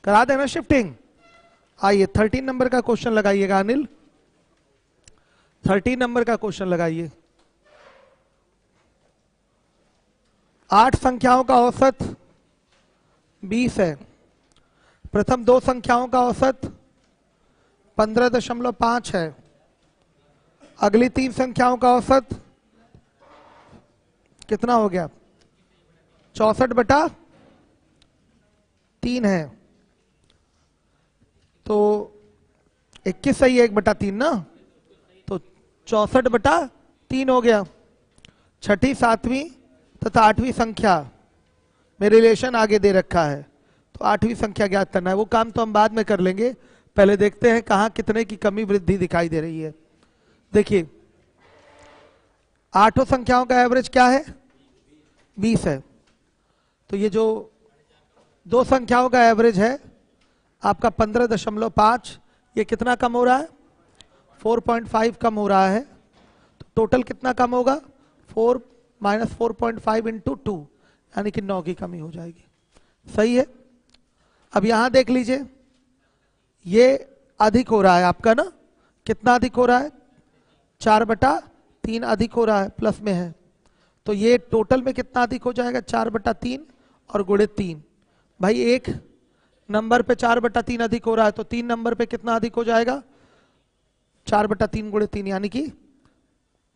करा देना शिफ्टिंग। आइए 13 नंबर का क्वेश्चन लगाइएगा अनिल, 13 नंबर का क्वेश्चन लगाइए। 8 संख्याओं का औसत 20 है। प्रथम 2 संख्याओं का औसत 15.5 है। अगली 3 संख्याओं का औसत कितना हो गया? 64/3 है। तो 21 सही है, 1/3 ना, तो 64/3 हो गया। छठी, 7वीं तथा 8वीं संख्या में रिलेशन आगे दे रखा है, तो 8वीं संख्या ज्ञात करना है। वो काम तो हम बाद में कर लेंगे, पहले देखते हैं कहां कितने की कमी वृद्धि दिखाई दे रही है। देखिए 8 संख्याओं का एवरेज क्या है? 20 है। तो ये जो 2 संख्याओं का एवरेज है आपका 15.5, ये कितना कम हो रहा है? 4.5 कम हो रहा है। तो टोटल कितना कम होगा? 4 - 4.5 × 2, यानी कि 9 की कमी हो जाएगी। सही है। अब यहां देख लीजिए, ये अधिक हो रहा है आपका ना, कितना अधिक हो रहा है? 4/3 अधिक हो रहा है, प्लस में है। तो ये टोटल में कितना अधिक हो जाएगा? 4/3 और गुणित 3। भाई एक नंबर पे 4/3 अधिक हो रहा है, तो 3 नंबर पे कितना अधिक हो जाएगा? 4/3 गुणित 3, यानी कि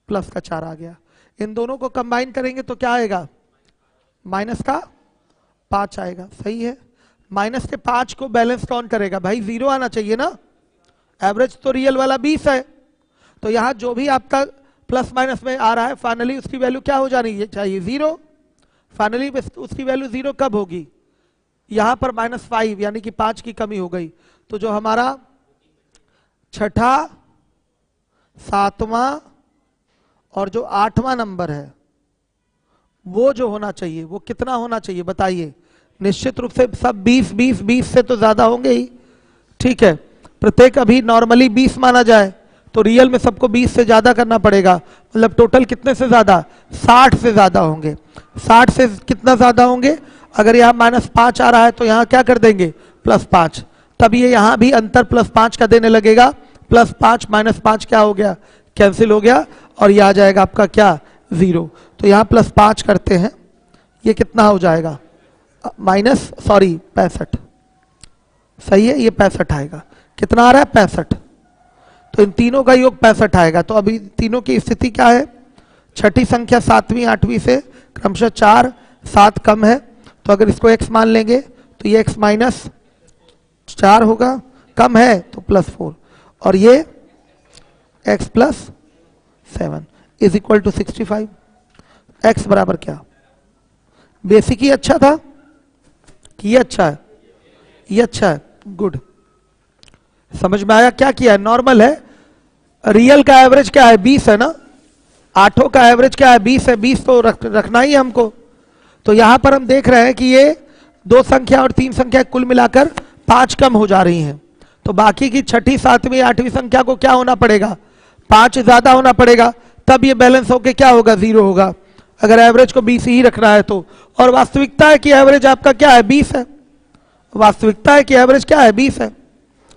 प्लस का 4 आ गया। इन दोनों को कंबाइन करेंगे तो क्या आएगा? माइनस का 5 आएगा। सही है। माइनस के 5 को बैलेंस कौन करेगा? भाई 0 आना चाहिए ना। एवरेज तो रियल वाला 20 है, तो यहां जो भी आपका प्लस माइनस में आ रहा है फाइनली उसकी वैल्यू क्या हो जानी चाहिए? 0। फाइनली उसकी वैल्यू 0 कब होगी? यहां पर -5, यानी कि 5 की कमी हो गई। तो जो हमारा छठा, 7वां और जो 8वां नंबर है वो जो होना चाहिए वो कितना होना चाहिए बताइए? निश्चित रूप से सब 20 से तो ज्यादा होंगे ही। ठीक है, प्रत्येक अभी नॉर्मली 20 माना जाए तो रियल में सबको 20 से ज्यादा करना पड़ेगा। मतलब टोटल कितने से ज्यादा? 60 से ज्यादा होंगे। 60 से कितना ज्यादा होंगे? अगर यहाँ -5 आ रहा है तो यहाँ क्या कर देंगे? +5। तब ये यहाँ भी अंतर +5 का देने लगेगा। +5 -5 क्या हो गया? कैंसिल हो गया, और ये आ जाएगा आपका क्या? 0। तो यहाँ +5 करते हैं, ये कितना हो जाएगा? -65। सही है, ये 65 आएगा। कितना आ रहा है? 65। तो इन तीनों का योग 65 आएगा। तो अभी तीनों की स्थिति क्या है? छठी संख्या 7वीं 8वीं से क्रमशः 4 7 कम है, तो अगर इसको x मान लेंगे तो ये x - 4 होगा। कम है तो +4, और ये x + 7 = 65। x बराबर क्या? बेसिक ही अच्छा था कि ये अच्छा है? ये अच्छा है। गुड, समझ में आया क्या किया है? नॉर्मल है। रियल का एवरेज क्या है? 20 है ना। 8 का एवरेज क्या है? 20 है। 20 तो रखना ही है हमको। तो यहां पर हम देख रहे हैं कि ये 2 संख्या और 3 संख्या कुल मिलाकर 5 कम हो जा रही हैं। तो बाकी की छठी, 7वीं 8वीं संख्या को क्या होना पड़ेगा? 5 ज्यादा होना पड़ेगा, तब ये बैलेंस होके क्या होगा? 0 होगा। अगर एवरेज को 20 ही रखना है तो। और वास्तविकता है कि एवरेज आपका क्या है? 20 है। वास्तविकता है कि एवरेज क्या है? 20 है।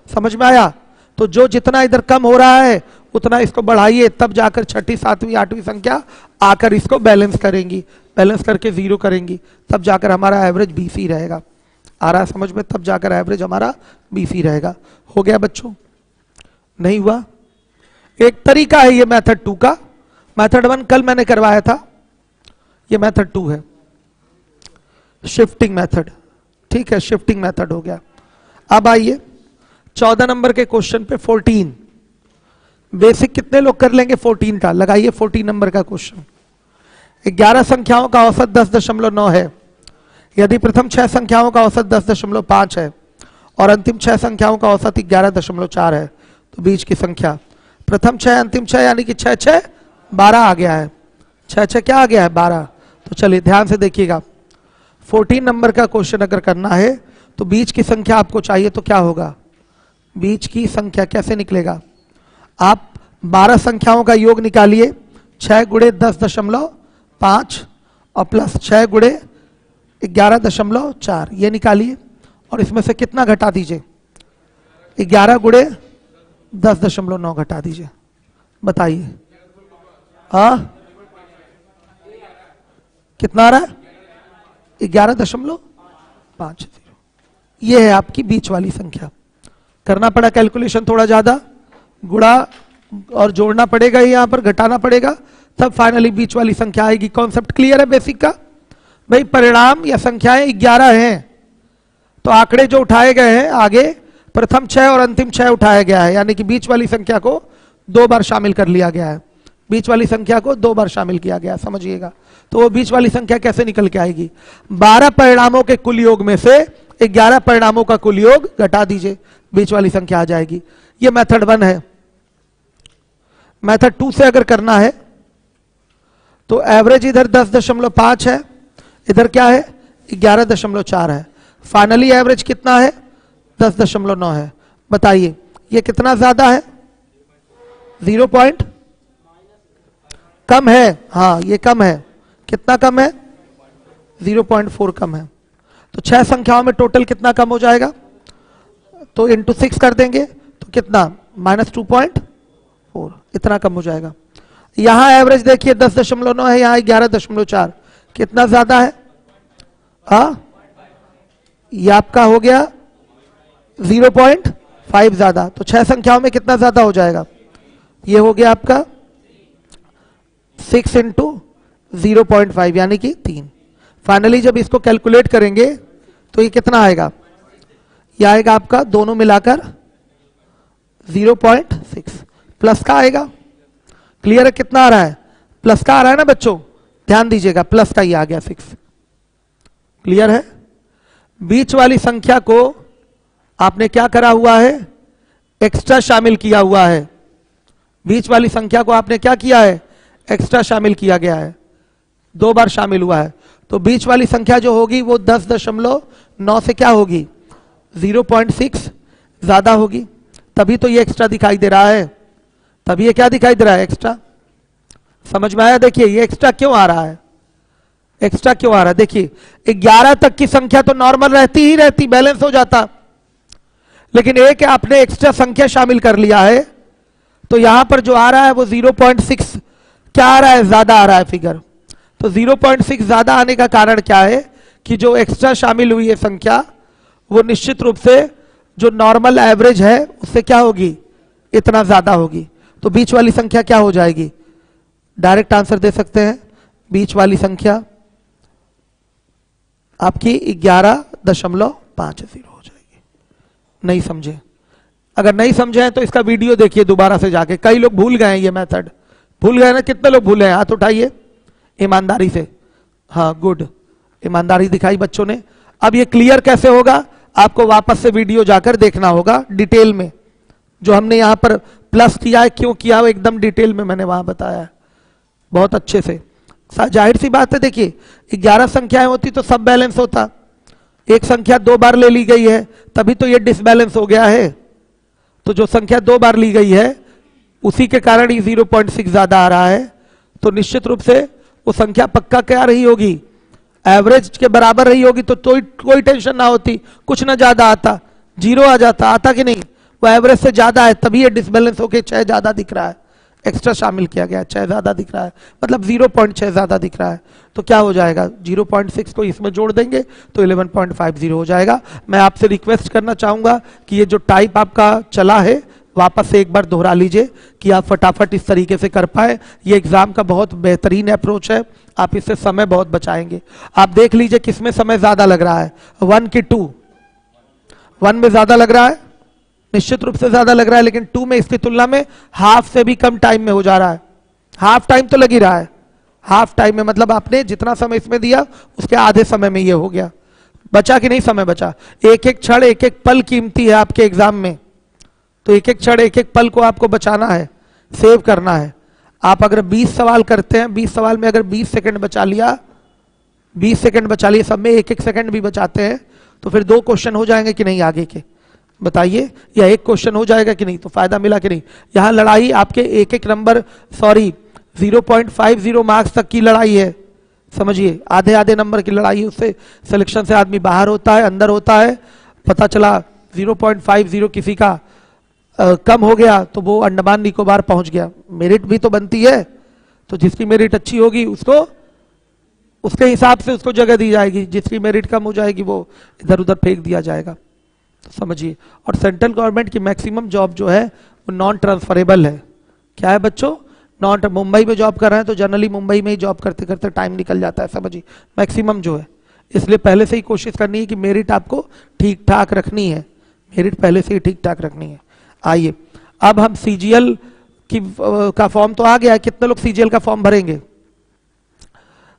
समझ में आया? तो जो जितना इधर कम हो रहा है उतना इसको बढ़ाइए, तब जाकर छठी, 7वीं 8वीं संख्या आकर इसको बैलेंस करेंगी। बैलेंस करके 0 करेंगी, तब जाकर हमारा एवरेज 20 ही रहेगा। आ रहा है समझ में? तब जाकर एवरेज हमारा 20 ही रहेगा। हो गया बच्चों? नहीं हुआ? एक तरीका है ये मेथड 2 का। मेथड 1 कल मैंने करवाया था, ये मेथड 2 है, शिफ्टिंग मेथड। ठीक है, शिफ्टिंग मेथड हो गया। अब आइए 14 नंबर के क्वेश्चन पे 14। बेसिक कितने लोग कर लेंगे 14 का? लगाइए 14 नंबर का क्वेश्चन। 11 संख्याओं का औसत 10.9 है। यदि प्रथम 6 संख्याओं का औसत 10.5 है और अंतिम 6 संख्याओं का औसत 11.4 है, तो बीच की संख्या प्रथम 6 अंतिम 6 यानी कि 6 6 12 आ गया है। 6 6 क्या आ गया है? 12। तो चलिए ध्यान से देखिएगा, 14 नंबर का क्वेश्चन अगर करना है तो बीच की संख्या आपको चाहिए तो क्या होगा? बीच की संख्या कैसे निकलेगा? आप 12 संख्याओं का योग निकालिए, 6 × 10.5 और +6 × 11.4 ये निकालिए, और इसमें से कितना घटा दीजिए? 11 गुणे 10.9 घटा दीजिए, बताइए। हाँ, कितना आ रहा है? 11.50। ये है आपकी बीच वाली संख्या। करना पड़ा कैलकुलेशन थोड़ा ज्यादा, गुणा और जोड़ना पड़ेगा, यहां पर घटाना पड़ेगा, तब फाइनली बीच वाली संख्या आएगी। कॉन्सेप्ट क्लियर है बेसिक का? भाई परिणाम या संख्याएं 11 हैं, तो आंकड़े जो उठाए गए हैं आगे प्रथम 6 और अंतिम 6 उठाया गया है, यानी कि बीच वाली संख्या को 2 बार शामिल कर लिया गया है। बीच वाली संख्या को 2 बार शामिल किया गया, समझिएगा। तो वो बीच वाली संख्या कैसे निकल के आएगी? 12 परिणामों के कुल योग में से 11 परिणामों का कुल योग घटा दीजिए, बीच वाली संख्या आ जाएगी। ये मेथड 1 है। मेथड 2 से अगर करना है तो एवरेज इधर 10.5 है, इधर क्या है? 11.4 है। फाइनली एवरेज कितना है? 10.9 है। बताइए ये कितना ज्यादा है? 0 पॉइंट कम है। हाँ ये कम है। कितना कम है? 0.4 कम है। तो 6 संख्याओं में टोटल कितना कम हो जाएगा? तो इंटू 6 कर देंगे तो कितना? -2.4, इतना कम हो जाएगा। यहां एवरेज देखिए 10.9 है, यहां 11.4, कितना ज्यादा है? हाँ, ये आपका हो गया 0.5 ज्यादा। तो 6 संख्याओं में कितना ज्यादा हो जाएगा? ये हो गया आपका 6 इंटू 0.5 यानी कि 3। फाइनली जब इसको कैलकुलेट करेंगे तो ये कितना आएगा? ये आएगा आपका दोनों मिलाकर 0.6 प्लस का आएगा। क्लियर है? कितना आ रहा है? प्लस का आ रहा है ना बच्चों, ध्यान दीजिएगा, प्लस का ही आ गया 6। क्लियर है? बीच वाली संख्या को आपने क्या करा हुआ है? एक्स्ट्रा शामिल किया हुआ है। बीच वाली संख्या को आपने क्या किया है? एक्स्ट्रा शामिल किया गया है, 2 बार शामिल हुआ है। तो बीच वाली संख्या जो होगी वो 10.9 से क्या होगी? 0.6 ज्यादा होगी, तभी तो ये एक्स्ट्रा दिखाई दे रहा है। तभी ये क्या दिखाई दे रहा है? एक्स्ट्रा। समझ में आया? देखिए ये एक्स्ट्रा क्यों आ रहा है? एक्स्ट्रा क्यों आ रहा है? देखिए 11 तक की संख्या तो नॉर्मल रहती ही रहती, बैलेंस हो जाता, लेकिन एक आपने एक्स्ट्रा संख्या शामिल कर लिया है, तो यहां पर जो आ रहा है वो 0.6 क्या आ रहा है? ज्यादा आ रहा है फिगर। तो 0.6 ज्यादा आने का कारण क्या है? कि जो एक्स्ट्रा शामिल हुई है संख्या वो निश्चित रूप से जो नॉर्मल एवरेज है उससे क्या होगी? इतना ज्यादा होगी। तो बीच वाली संख्या क्या हो जाएगी? डायरेक्ट आंसर दे सकते हैं, बीच वाली संख्या आपकी 11.50 हो जाएगी। नहीं समझे? अगर नहीं समझे हैं तो इसका वीडियो देखिए दोबारा से जाके। कई लोग भूल गए हैं ये मेथड, भूल गए ना? कितने लोग भूले हैं? हाथ उठाइए ईमानदारी से। हाँ गुड, ईमानदारी दिखाई बच्चों ने। अब ये क्लियर कैसे होगा? आपको वापस से वीडियो जाकर देखना होगा डिटेल में। जो हमने यहां पर प्लस किया है, क्यों किया है, एकदम डिटेल में मैंने वहां बताया है बहुत अच्छे से। जाहिर सी बात है, देखिए 11 संख्याएं होती तो सब बैलेंस होता, एक संख्या 2 बार ले ली गई है तभी तो ये डिसबैलेंस हो गया है। तो जो संख्या 2 बार ली गई है उसी के कारण ही 0.6 ज्यादा आ रहा है। तो निश्चित रूप से वो संख्या पक्का क्या रही होगी? एवरेज के बराबर रही होगी, तो कोई टेंशन ना होती, कुछ ना ज्यादा आता, 0 आ जाता। आता कि नहीं? वो एवरेज से ज्यादा है तभी ये डिसबैलेंस होके 6 ज्यादा दिख रहा है, एक्स्ट्रा शामिल किया गया, 6 ज्यादा दिख रहा है, मतलब 0.6 ज्यादा दिख रहा है। तो क्या हो जाएगा? 0.6 को इसमें जोड़ देंगे तो 11.50 हो जाएगा। मैं आपसे रिक्वेस्ट करना चाहूंगा कि ये जो टाइप आपका चला है वापस से एक बार दोहरा लीजिए कि आप फटाफट इस तरीके से कर पाए। ये एग्जाम का बहुत बेहतरीन अप्रोच है, आप इससे समय बहुत बचाएंगे। आप देख लीजिए किसमें समय ज्यादा लग रहा है, 1 की 2? 1 में ज्यादा लग रहा है, निश्चित रूप से ज्यादा लग रहा है, लेकिन 2 में इसकी तुलना में हाफ से भी कम टाइम में हो जा रहा है। हाफ टाइम तो लग ही रहा है, हाफ टाइम में मतलब आपने जितना समय इसमें दिया उसके आधे समय में ये हो गया। बचा कि नहीं समय बचा? एक एक क्षण एक एक पल कीमती है आपके एग्जाम में, तो एक एक क्षण एक एक पल को आपको बचाना है, सेव करना है। आप अगर 20 सवाल करते हैं, 20 सवाल में अगर 20 सेकंड बचा लिया, 20 सेकंड बचा लिए, सब में एक एक सेकंड भी बचाते हैं, तो फिर 2 क्वेश्चन हो जाएंगे कि नहीं आगे के? बताइए, या 1 क्वेश्चन हो जाएगा कि नहीं? तो फायदा मिला कि नहीं? यहां लड़ाई आपके एक एक नंबर, सॉरी 0.50 मार्क्स तक की लड़ाई है, समझिए, आधे आधे नंबर की लड़ाई। उससे सिलेक्शन से आदमी बाहर होता है, अंदर होता है। पता चला 0.50 किसी का कम हो गया तो वो अंडमान निकोबार पहुंच गया, मेरिट भी तो बनती है, तो जिसकी मेरिट अच्छी होगी उसको उसके हिसाब से उसको जगह दी जाएगी, जिसकी मेरिट कम हो जाएगी वो इधर उधर फेंक दिया जाएगा। तो समझिए। और सेंट्रल गवर्नमेंट की मैक्सिमम जॉब जो है वो नॉन ट्रांसफरेबल है। क्या है बच्चों? नॉन, मुंबई में जॉब कर रहे हैं तो जनरली मुंबई में ही जॉब करते करते टाइम निकल जाता है, समझिए, मैक्सिमम जो है। इसलिए पहले से ही कोशिश करनी है कि मेरिट आपको ठीक ठाक रखनी है, मेरिट पहले से ही ठीक ठाक रखनी है। आइए अब हम सीजीएल की का फॉर्म तो आ गया है, कितने लोग सीजीएल का फॉर्म भरेंगे?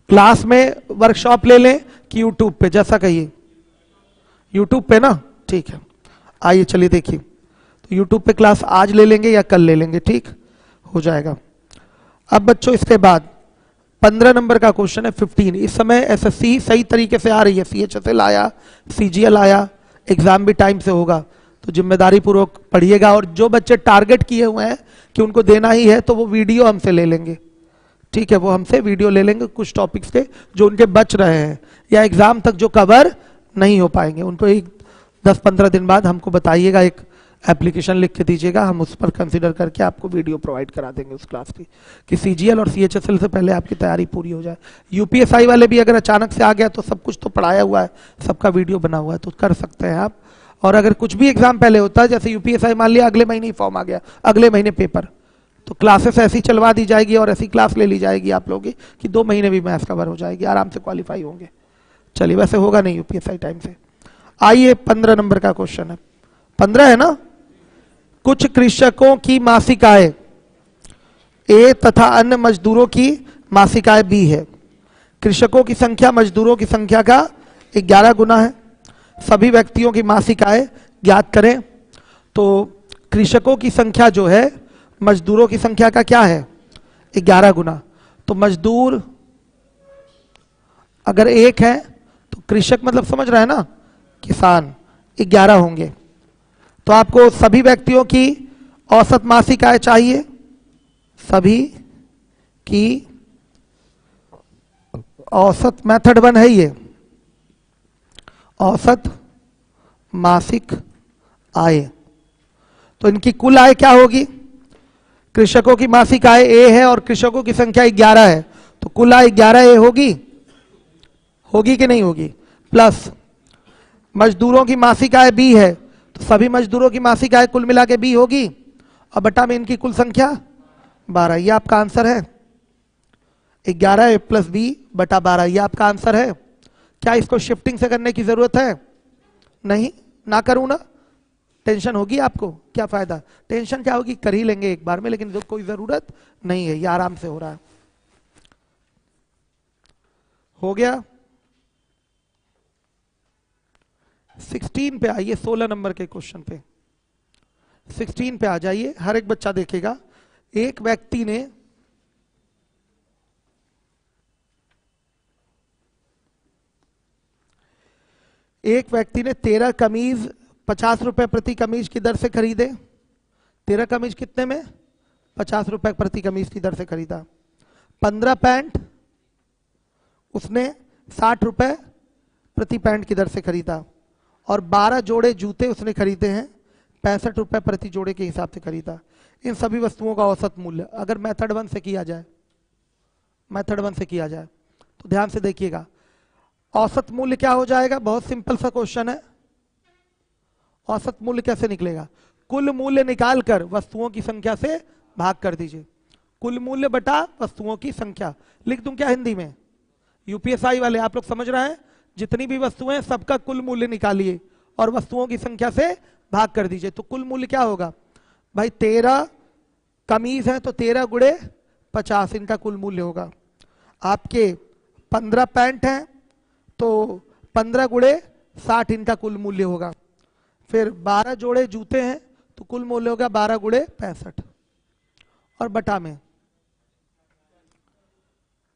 क्लास में वर्कशॉप ले लें कि यूट्यूब पे, जैसा कहिए। यूट्यूब पे ना, ठीक है। आइए चलिए देखिए, तो यूट्यूब पे क्लास आज ले लेंगे या कल ले लेंगे, ठीक हो जाएगा। अब बच्चों इसके बाद 15 नंबर का क्वेश्चन है 15। इस समय एसएससी सही तरीके से आ रही है, सीएचएसएल आया, सीजीएल आया, एग्जाम भी टाइम से होगा, तो जिम्मेदारी पूर्वक पढ़िएगा। और जो बच्चे टारगेट किए हुए हैं कि उनको देना ही है तो वो वीडियो हमसे ले लेंगे, ठीक है, वो हमसे वीडियो ले लेंगे कुछ टॉपिक्स के जो उनके बच रहे हैं या एग्जाम तक जो कवर नहीं हो पाएंगे, उनको एक 10-15 दिन बाद हमको बताइएगा, एक एप्लीकेशन लिख के दीजिएगा, हम उस पर कंसीडर करके आपको वीडियो प्रोवाइड करा देंगे उस क्लास की, कि सीजीएल और सीएचएसएल से पहले आपकी तैयारी पूरी हो जाए। यूपीएसआई वाले भी अगर अचानक से आ गया तो सब कुछ तो पढ़ाया हुआ है, सबका वीडियो बना हुआ है, तो कर सकते हैं आप। और अगर कुछ भी एग्जाम पहले होता है, जैसे यूपीएसआई मान लिया अगले महीने ही फॉर्म आ गया, अगले महीने पेपर, तो क्लासेस ऐसी चलवा दी जाएगी और ऐसी क्लास ले ली जाएगी आप लोगों की कि 2 महीने भी मैथ्स कवर हो जाएगी, आराम से क्वालिफाई होंगे। चलिए, वैसे होगा नहीं यूपीएसआई टाइम से। आइए 15 नंबर का क्वेश्चन है, 15 है ना। कुछ कृषकों की मासिक आय ए तथा अन्य मजदूरों की मासिक आय बी है। कृषकों की संख्या मजदूरों की संख्या का 11 गुना है। सभी व्यक्तियों की मासिक आय ज्ञात करें। तो कृषकों की संख्या जो है मजदूरों की संख्या का क्या है? 11 गुना। तो मजदूर अगर 1 है तो कृषक मतलब समझ रहे हैं ना, किसान 11 होंगे। तो आपको सभी व्यक्तियों की औसत मासिक आय चाहिए, सभी की औसत, मेथड 1 है ये, औसत मासिक आय। तो इनकी कुल आय क्या होगी? कृषकों की मासिक आय ए है और कृषकों की संख्या 11 है, तो कुल आय 11 ए होगी, होगी कि नहीं होगी? प्लस मजदूरों की मासिक आय बी है, तो सभी मजदूरों की मासिक आय कुल मिला के बी होगी, और बटा में इनकी कुल संख्या 12। ये आपका आंसर है, 11 ए प्लस बी बटा 12, ये आपका आंसर है। क्या इसको शिफ्टिंग से करने की जरूरत है? नहीं, ना करूं ना, टेंशन होगी आपको, क्या फायदा, टेंशन क्या होगी, कर ही लेंगे एक बार में, लेकिन कोई जरूरत नहीं है, ये आराम से हो रहा है। हो गया। 16 पे आइए, 16 नंबर के क्वेश्चन पे, 16 पे आ जाइए, हर एक बच्चा देखेगा। एक व्यक्ति ने एक व्यक्ति ने 13 कमीज 50 रुपए प्रति कमीज की दर से खरीदे। 13 कमीज कितने में? 50 रुपए प्रति कमीज की दर से खरीदा। 15 पैंट उसने 60 रुपए प्रति पैंट की दर से खरीदा, और 12 जोड़े जूते उसने खरीदे हैं 65 रुपए प्रति जोड़े के हिसाब से खरीदा। इन सभी वस्तुओं का औसत मूल्य अगर मेथड 1 से किया जाए, मेथड 1 से किया जाए तो ध्यान से देखिएगा, औसत मूल्य क्या हो जाएगा? बहुत सिंपल सा क्वेश्चन है। औसत मूल्य कैसे निकलेगा? कुल मूल्य निकालकर वस्तुओं की संख्या से भाग कर दीजिए। कुल मूल्य बटा वस्तुओं की संख्या। लिख दूं क्या हिंदी में? यूपीएसआई वाले आप लोग समझ रहे हैं, जितनी भी वस्तुएं हैं सबका कुल मूल्य निकालिए और वस्तुओं की संख्या से भाग कर दीजिए। तो कुल मूल्य क्या होगा भाई? 13 कमीज है तो 13 गुणे 50 इनका कुल मूल्य होगा। आपके 15 पैंट हैं तो 15 गुणे 60 इनका कुल मूल्य होगा। फिर 12 जोड़े जूते हैं तो कुल मूल्य होगा 12 गुणे 65, और बटा में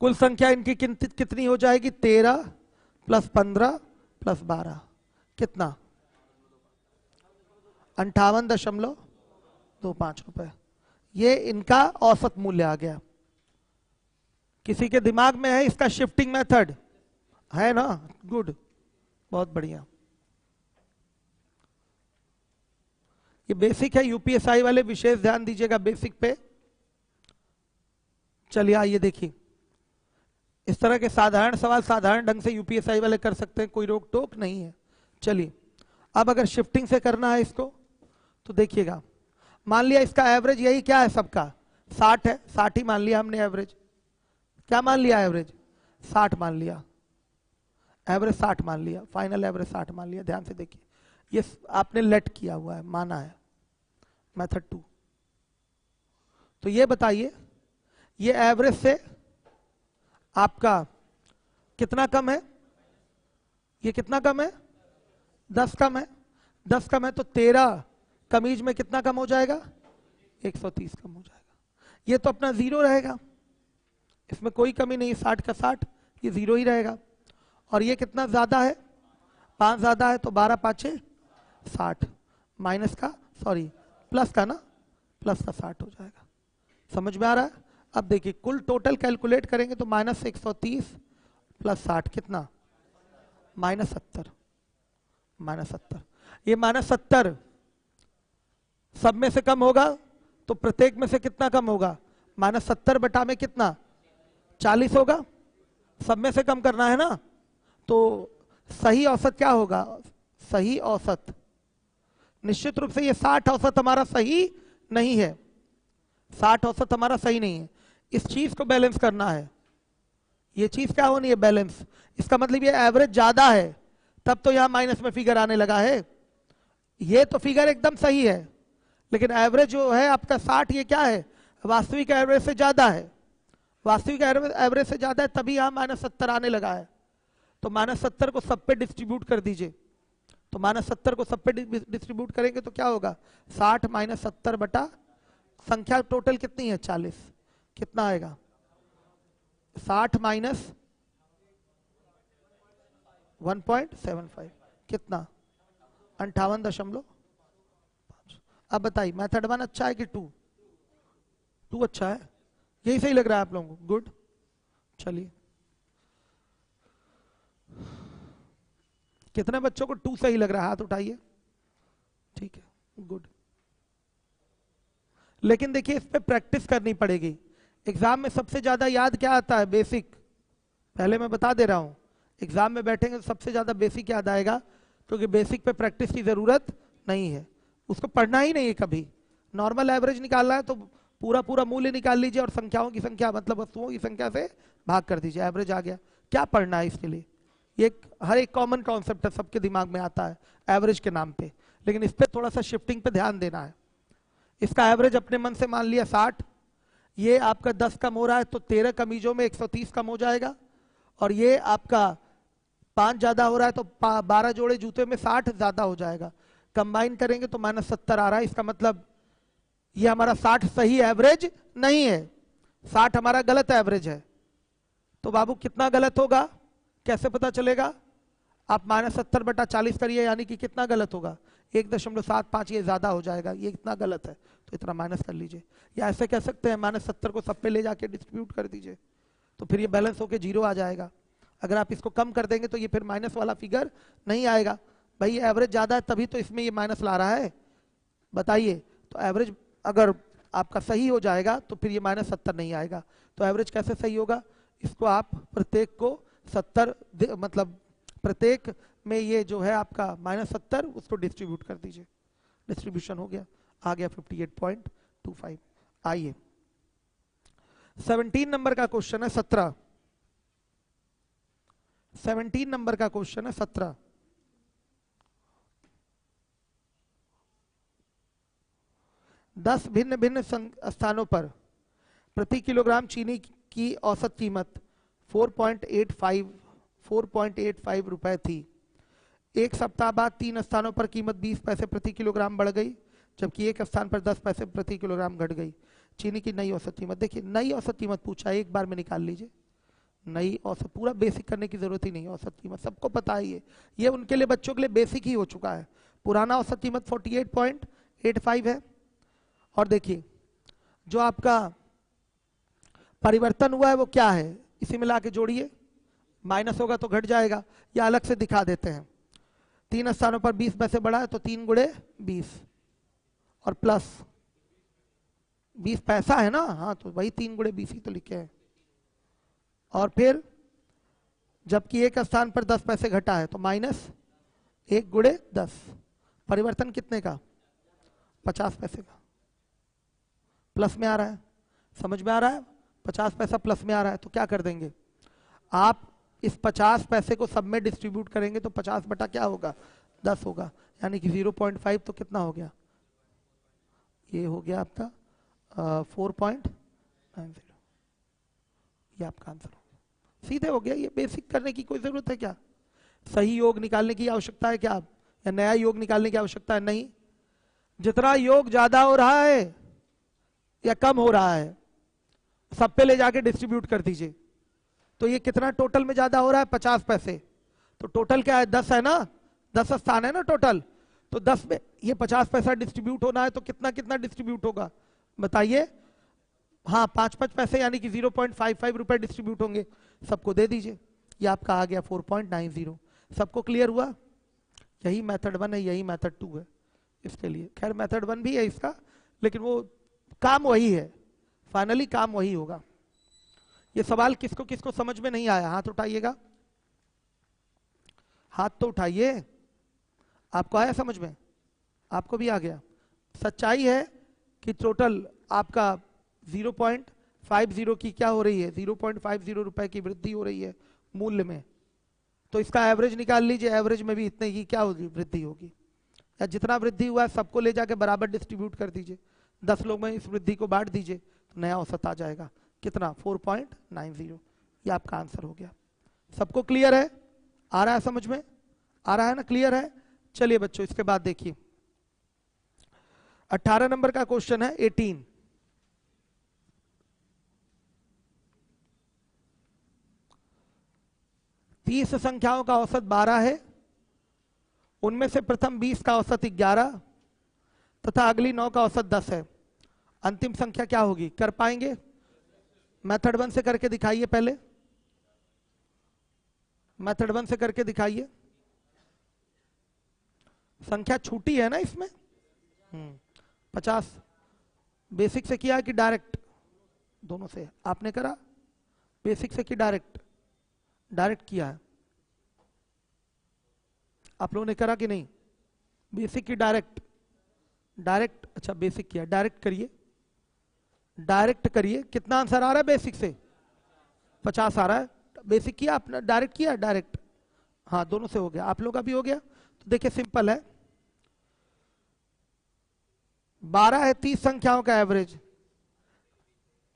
कुल संख्या इनकी कितनी हो जाएगी? 13 प्लस 15 प्लस 12 कितना? 58.25 रुपए। ये इनका औसत मूल्य आ गया। किसी के दिमाग में है इसका शिफ्टिंग मेथड? है ना? गुड, बहुत बढ़िया। ये बेसिक है, यूपीएसआई वाले विशेष ध्यान दीजिएगा बेसिक पे। चलिए आइए देखिए, इस तरह के साधारण सवाल साधारण ढंग से यूपीएसआई वाले कर सकते हैं, कोई रोक टोक नहीं है। चलिए अब अगर शिफ्टिंग से करना है इसको तो देखिएगा, मान लिया इसका एवरेज यही क्या है सबका 60 है, 60 ही मान लिया हमने एवरेज। क्या मान लिया एवरेज 60 मान लिया, एवरेज 60 मान लिया, फाइनल एवरेज 60 मान लिया। ध्यान से देखिए ये आपने लेट किया हुआ है, माना है मेथड 2। तो ये बताइए ये एवरेज से आपका कितना कम है, ये कितना कम है 10 कम है, 10 कम है तो 13 कमीज में कितना कम हो जाएगा 130 कम हो जाएगा। ये तो अपना 0 रहेगा, इसमें कोई कमी नहीं, 60 का 60 ये 0 ही रहेगा। और ये कितना ज्यादा है 5 ज्यादा है तो 12 पाँचे 60 माइनस का सॉरी प्लस का ना, प्लस का 60 हो जाएगा। समझ में आ रहा है? अब देखिए कुल टोटल कैलकुलेट करेंगे तो माइनस 130 प्लस 60 कितना -70, -70। ये -70 सब में से कम होगा तो प्रत्येक में से कितना कम होगा -70 बटा में कितना 40 होगा, सब में से कम करना है ना। तो सही औसत क्या होगा, सही औसत निश्चित रूप से ये 60 औसत हमारा सही नहीं है, 60 औसत हमारा सही नहीं है। इस चीज को बैलेंस करना है, ये चीज क्या होनी है बैलेंस। इसका मतलब ये एवरेज ज्यादा है तब तो यहां माइनस में फिगर आने लगा है। ये तो फिगर एकदम सही है लेकिन एवरेज जो है आपका 60 ये क्या है वास्तविक एवरेज से ज्यादा है, वास्तविक एवरेज से ज्यादा है तभी यहां -70 आने लगा है। तो -70 को सब पे डिस्ट्रीब्यूट कर दीजिए, तो -70 को सब पे डिस्ट्रीब्यूट करेंगे तो क्या होगा 60 - 70 बटा संख्या टोटल कितनी है 40, कितना आएगा 60 माइनस 1.75 कितना 58.5। अब बताइए मेथड 1 अच्छा है कि 2 अच्छा है, यही सही लग रहा है आप लोगों को, गुड। चलिए कितने बच्चों को 2 सही लग रहा है हाथ उठाइए, ठीक है गुड। लेकिन देखिए इस पे प्रैक्टिस करनी पड़ेगी, एग्जाम में सबसे ज्यादा याद क्या आता है बेसिक, पहले मैं बता दे रहा हूं एग्जाम में बैठेंगे तो सबसे ज्यादा बेसिक याद आएगा क्योंकि बेसिक पे प्रैक्टिस की जरूरत नहीं है, उसको पढ़ना ही नहीं है कभी। नॉर्मल एवरेज निकालना है तो पूरा पूरा मूल्य निकाल लीजिए और संख्याओं की संख्या मतलब वस्तुओं की संख्या से भाग कर दीजिए, एवरेज आ गया। क्या पढ़ना है इसके लिए, ये हर एक कॉमन कॉन्सेप्ट है, सबके दिमाग में आता है एवरेज के नाम पे, लेकिन इस पर थोड़ा सा शिफ्टिंग पे ध्यान देना है। इसका एवरेज अपने मन से मान लिया 60, ये आपका 10 कम हो रहा है तो 13 कमीजों में 130 कम हो जाएगा, और ये आपका 5 ज्यादा हो रहा है तो 12 जोड़े जूते में 60 ज्यादा हो जाएगा, कंबाइन करेंगे तो -70 आ रहा है। इसका मतलब ये हमारा 60 सही एवरेज नहीं है, 60 हमारा गलत एवरेज है। तो बाबू कितना गलत होगा कैसे पता चलेगा, आप -70 बटा 40 करिए यानी कि कितना गलत होगा 1.75, ये ज्यादा हो जाएगा, ये इतना गलत है तो इतना माइनस कर लीजिए। या ऐसे कह सकते हैं -70 को सब पे ले जाके डिस्ट्रीब्यूट कर दीजिए तो फिर ये बैलेंस होके 0 आ जाएगा। अगर आप इसको कम कर देंगे तो ये फिर माइनस वाला फिगर नहीं आएगा। भाई एवरेज ज्यादा है तभी तो इसमें ये माइनस ला रहा है, बताइए। तो एवरेज अगर आपका सही हो जाएगा तो फिर ये -70 नहीं आएगा। तो एवरेज कैसे सही होगा, इसको आप प्रत्येक को 70 मतलब प्रत्येक में ये जो है आपका -70 उसको डिस्ट्रीब्यूट कर दीजिए, डिस्ट्रीब्यूशन हो गया, आ गया 58.25। आइए 17 नंबर का क्वेश्चन है 17 नंबर का क्वेश्चन है 17। दस भिन्न भिन्न स्थानों पर प्रति किलोग्राम चीनी की औसत कीमत 4.85 रुपए थी। एक सप्ताह बाद 3 स्थानों पर कीमत 20 पैसे प्रति किलोग्राम बढ़ गई, जबकि एक स्थान पर 10 पैसे प्रति किलोग्राम घट गई। चीनी की नई औसत कीमत, देखिए नई औसत कीमत पूछा है, एक बार में निकाल लीजिए। नई औसत पूरा बेसिक करने की जरूरत ही नहीं, औसत कीमत सबको पता है, ये उनके लिए बच्चों के लिए बेसिक ही हो चुका है। पुराना औसत कीमत 48.85 है, और देखिए जो आपका परिवर्तन हुआ है वो क्या है, इसी मिला के जोड़िए, माइनस होगा तो घट जाएगा, या अलग से दिखा देते हैं। 3 स्थानों पर 20 पैसे बढ़ा है तो 3 गुणे 20, और प्लस 20 पैसा है ना, हाँ तो वही 3 गुणे 20 ही तो लिखे हैं। और फिर जबकि एक स्थान पर 10 पैसे घटा है तो माइनस 1 गुणे 10, परिवर्तन कितने का? 50 पैसे का। प्लस में आ रहा है, समझ में आ रहा है? 50 पैसा प्लस में आ रहा है तो क्या कर देंगे आप, इस 50 पैसे को सब में डिस्ट्रीब्यूट करेंगे तो 50 बटा क्या होगा? 10 होगा, यानी कि 0.5 तो कितना हो गया? ये हो गया आपका 4.90। ये आपका आंसर हो गया, सीधे हो गया। ये बेसिक करने की कोई जरूरत है क्या? सही योग निकालने की आवश्यकता है क्या, या नया योग निकालने की आवश्यकता है? नहीं। जितना योग ज्यादा हो रहा है या कम हो रहा है, सब पे ले जाके डिस्ट्रीब्यूट कर दीजिए। तो ये कितना टोटल में ज्यादा हो रहा है? 50 पैसे। तो टोटल क्या है? 10 है ना, 10 स्थान है ना टोटल, तो 10 में ये 50 पैसा डिस्ट्रीब्यूट होना है तो कितना कितना डिस्ट्रीब्यूट होगा बताइए? हाँ 5-5 पैसे, यानी कि 0.55 रुपए डिस्ट्रीब्यूट होंगे, सबको दे दीजिए। ये आपका आ गया 4.90। सबको क्लियर हुआ? यही मेथड 1 है, यही मेथड 2 है इसके लिए। खैर मेथड 1 भी है इसका, लेकिन वो काम वही है, फाइनली काम वही होगा। ये सवाल किसको किसको समझ में नहीं आया? हाथ उठाइएगा, हाथ तो उठाइए। आपको आया समझ में? आपको भी आ गया। सच्चाई है कि टोटल आपका 0.50 की क्या हो रही है? 0.50 रुपए की वृद्धि हो रही है मूल्य में। तो इसका एवरेज निकाल लीजिए, एवरेज में भी इतने की क्या होगी? वृद्धि होगी। या जितना वृद्धि हुआ है सबको ले जाके बराबर डिस्ट्रीब्यूट कर दीजिए, 10 लोग में इस वृद्धि को बांट दीजिए, तो नया औसत आ जाएगा। कितना? 4.90। ये आपका आंसर हो गया। सबको क्लियर है? आ रहा है समझ में? आ रहा है ना? क्लियर है? चलिए बच्चों इसके बाद देखिए 18 नंबर का क्वेश्चन है 18। तीस संख्याओं का औसत 12 है, उनमें से प्रथम 20 का औसत 11 तथा अगली 9 का औसत 10 है। अंतिम संख्या क्या होगी? कर पाएंगे? मेथड 1 से करके दिखाइए, पहले मेथड 1 से करके दिखाइए। संख्या छूटी है ना इसमें? 50 बेसिक से किया कि डायरेक्ट? दोनों से। आपने करा बेसिक से कि डायरेक्ट? डायरेक्ट किया है। आप लोगों ने करा कि नहीं? बेसिक की डायरेक्ट? डायरेक्ट। अच्छा बेसिक किया, डायरेक्ट करिए, डायरेक्ट करिए। कितना आंसर आ रहा है बेसिक से? 50 आ रहा है। बेसिक किया आपने, डायरेक्ट किया? डायरेक्ट। हाँ दोनों से हो गया, आप लोग का भी हो गया। तो देखिए सिंपल है, 12 है 30 संख्याओं का एवरेज,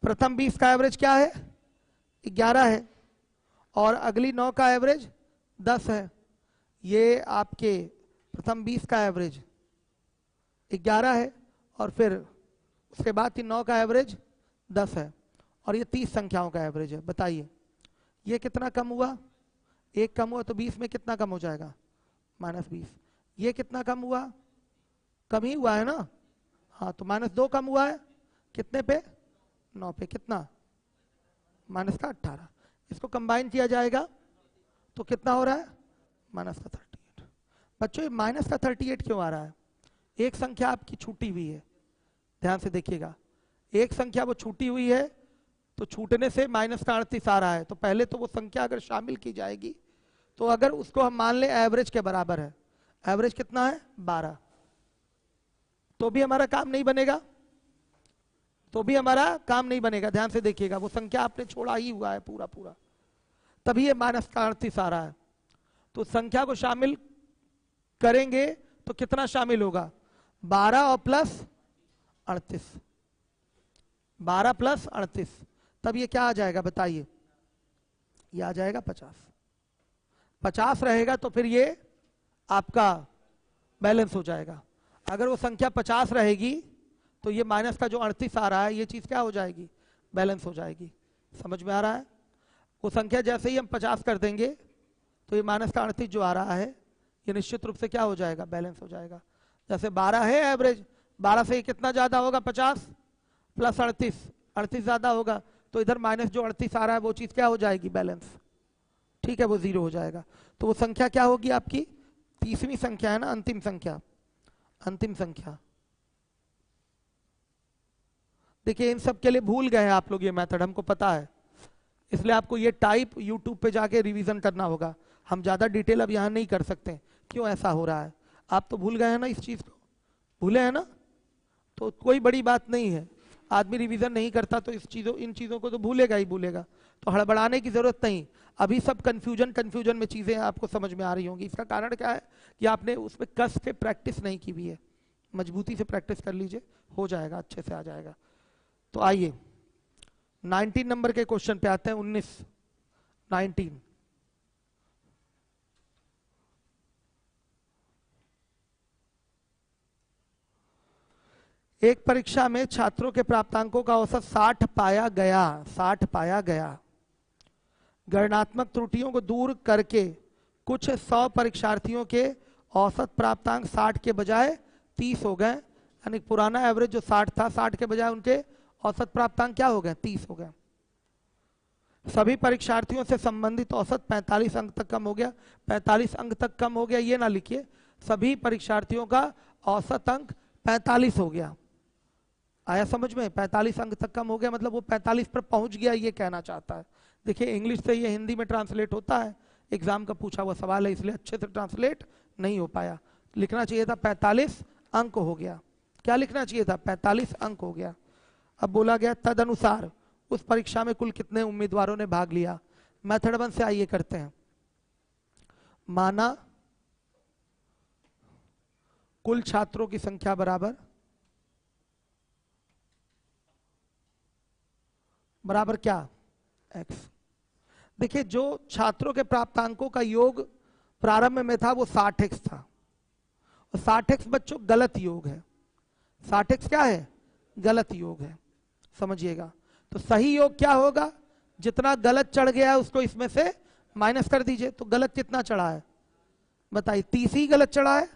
प्रथम 20 का एवरेज क्या है? 11 है, और अगली 9 का एवरेज 10 है। ये आपके प्रथम 20 का एवरेज 11 है, और फिर उसके बाद 9 का एवरेज 10 है, और ये 30 संख्याओं का एवरेज है। बताइए ये कितना कम हुआ? 1 कम हुआ, तो 20 में कितना कम हो जाएगा? -20। ये कितना कम हुआ? कम ही हुआ है ना? हाँ तो -2 कम हुआ है, कितने पे? 9 पे। कितना? -18। इसको कंबाइन किया जाएगा तो कितना हो रहा है? -38। बच्चों ये -38 क्यों आ रहा है? एक संख्या आपकी छूटी हुई है, ध्यान से देखिएगा। एक संख्या वो छूटी हुई है, तो छूटने से -38 आ रहा है। तो पहले तो वो संख्या अगर शामिल की जाएगी, तो अगर उसको हम मान लें एवरेज के बराबर है, एवरेज कितना है? 12, तो भी हमारा काम नहीं बनेगा, तो भी हमारा काम नहीं बनेगा। ध्यान से देखिएगा, वो संख्या आपने छोड़ा ही हुआ है पूरा पूरा, तभी ये -38 आ रहा है। तो संख्या को शामिल करेंगे तो कितना शामिल होगा? 12 और प्लस 38, 12 प्लस 38, तब ये क्या आ जाएगा बताइए? ये आ जाएगा 50। 50 रहेगा तो फिर ये आपका बैलेंस हो जाएगा। अगर वो संख्या 50 रहेगी तो ये माइनस का जो 38 आ रहा है, ये चीज क्या हो जाएगी? बैलेंस हो जाएगी। समझ में आ रहा है? वो संख्या जैसे ही हम 50 कर देंगे तो ये माइनस का 38 जो आ रहा है, ये निश्चित रूप से क्या हो जाएगा? बैलेंस हो जाएगा। जैसे 12 है एवरेज, 12 से ये कितना ज्यादा होगा? 50 प्लस 38, 38 ज्यादा होगा, तो इधर माइनस जो 38 आ रहा है वो चीज क्या हो जाएगी? बैलेंस। ठीक है, वो 0 हो जाएगा। तो वो संख्या क्या होगी आपकी? 30वीं संख्या है ना, अंतिम संख्या। अंतिम संख्या देखिए इन सब के लिए भूल गए हैं आप लोग ये मेथड, हमको पता है, इसलिए आपको ये टाइप यूट्यूब पे जाके रिवीजन करना होगा। हम ज़्यादा डिटेल अब यहाँ नहीं कर सकते क्यों ऐसा हो रहा है। आप तो भूल गए हैं ना इस चीज़ को, भूले हैं ना, तो कोई बड़ी बात नहीं है। आदमी रिवीजन नहीं करता तो इन चीज़ों को तो भूलेगा ही भूलेगा, तो हड़बड़ाने की ज़रूरत नहीं। अभी सब कन्फ्यूजन में चीज़ें आपको समझ में आ रही होंगी। इसका कारण क्या है कि आपने उसमें कस के प्रैक्टिस नहीं की हुई है। मजबूती से प्रैक्टिस कर लीजिए, हो जाएगा, अच्छे से आ जाएगा। तो आइए 19 नंबर के क्वेश्चन पे आते हैं। 19 एक परीक्षा में छात्रों के प्राप्तांकों का औसत 60 पाया गया। 60 पाया गया। गणनात्मक त्रुटियों को दूर करके कुछ 100 परीक्षार्थियों के औसत प्राप्तांक 60 के बजाय 30 हो गए। यानी पुराना एवरेज जो 60 था, 60 के बजाय उनके औसत प्राप्तांक क्या हो गए, 30 हो गए। सभी परीक्षार्थियों से संबंधित औसत 45 अंक तक कम हो गया। 45 अंक तक कम हो गया ये ना लिखिए, सभी परीक्षार्थियों का औसत अंक 45 हो गया। आया समझ में? 45 अंक तक कम हो गया मतलब वो 45 पर पहुंच गया, ये कहना चाहता है। देखिए इंग्लिश से ये हिंदी में ट्रांसलेट होता है, एग्जाम का पूछा हुआ सवाल है इसलिए अच्छे से ट्रांसलेट नहीं हो पाया। लिखना चाहिए था 45 अंक हो गया। क्या लिखना चाहिए था? 45 अंक हो गया। अब बोला गया तदनुसार उस परीक्षा में कुल कितने उम्मीदवारों ने भाग लिया। मेथड 1 से आइए करते हैं। माना कुल छात्रों की संख्या बराबर क्या, x। देखिए जो छात्रों के प्राप्तांकों का योग प्रारंभ में था वो 60x था, और 60x बच्चों गलत योग है। 60x क्या है? गलत योग है, समझिएगा। तो सही योग क्या होगा? जितना गलत चढ़ गया है उसको इसमें से माइनस कर दीजिए। तो गलत कितना चढ़ा है बताइए? 30 ही गलत चढ़ा है,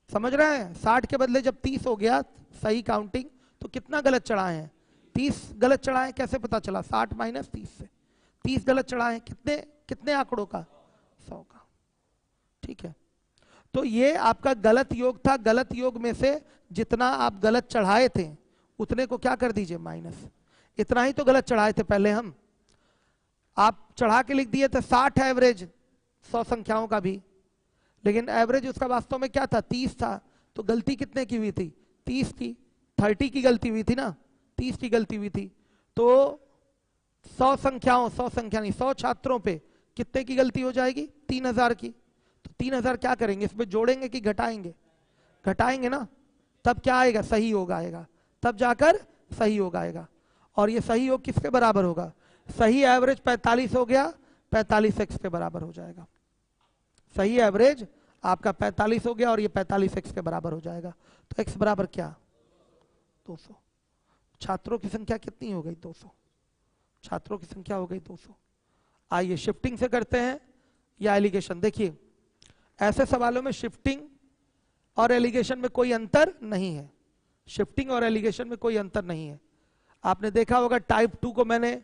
समझ रहे हैं? 60 के बदले जब 30 हो गया सही काउंटिंग, तो कितना गलत चढ़ाए हैं? 30 गलत चढ़ाए। कैसे पता चला? 60 माइनस 30 से 30 गलत चढ़ाए। कितने कितने आंकड़ों का? 100 का। ठीक है, तो ये आपका गलत योग था। गलत योग में से जितना आप गलत चढ़ाए थे उतने को क्या कर दीजिए, माइनस। इतना ही तो गलत चढ़ाए थे पहले हम, आप चढ़ा के लिख दिए थे 60 एवरेज 100 संख्याओं का भी, लेकिन एवरेज उसका वास्तव में क्या था, 30 था। तो गलती कितने की हुई थी? 30 की। 30 की गलती हुई थी ना, 30 की गलती हुई थी। तो 100 संख्या नहीं, 100 छात्रों पे कितने की गलती हो जाएगी? 3000 की। तो 3000 क्या करेंगे, इसमें जोड़ेंगे कि घटाएंगे? घटाएंगे ना, तब क्या आएगा? सही योग आएगा, तब जाकर सही योग आएगा। और ये सही योग किसके बराबर होगा? सही एवरेज 45 हो गया, 45x के बराबर हो जाएगा। सही एवरेज आपका 45 हो गया और ये 45x के बराबर हो जाएगा। तो x बराबर क्या? 200। छात्रों की संख्या कितनी हो गई? 200। छात्रों की संख्या हो गई 200। आइए शिफ्टिंग से करते हैं या एलिगेशन। देखिए ऐसे सवालों में शिफ्टिंग और एलिगेशन में कोई अंतर नहीं है। शिफ्टिंग और एलिगेशन में कोई अंतर नहीं है। आपने देखा होगा टाइप 2 को मैंने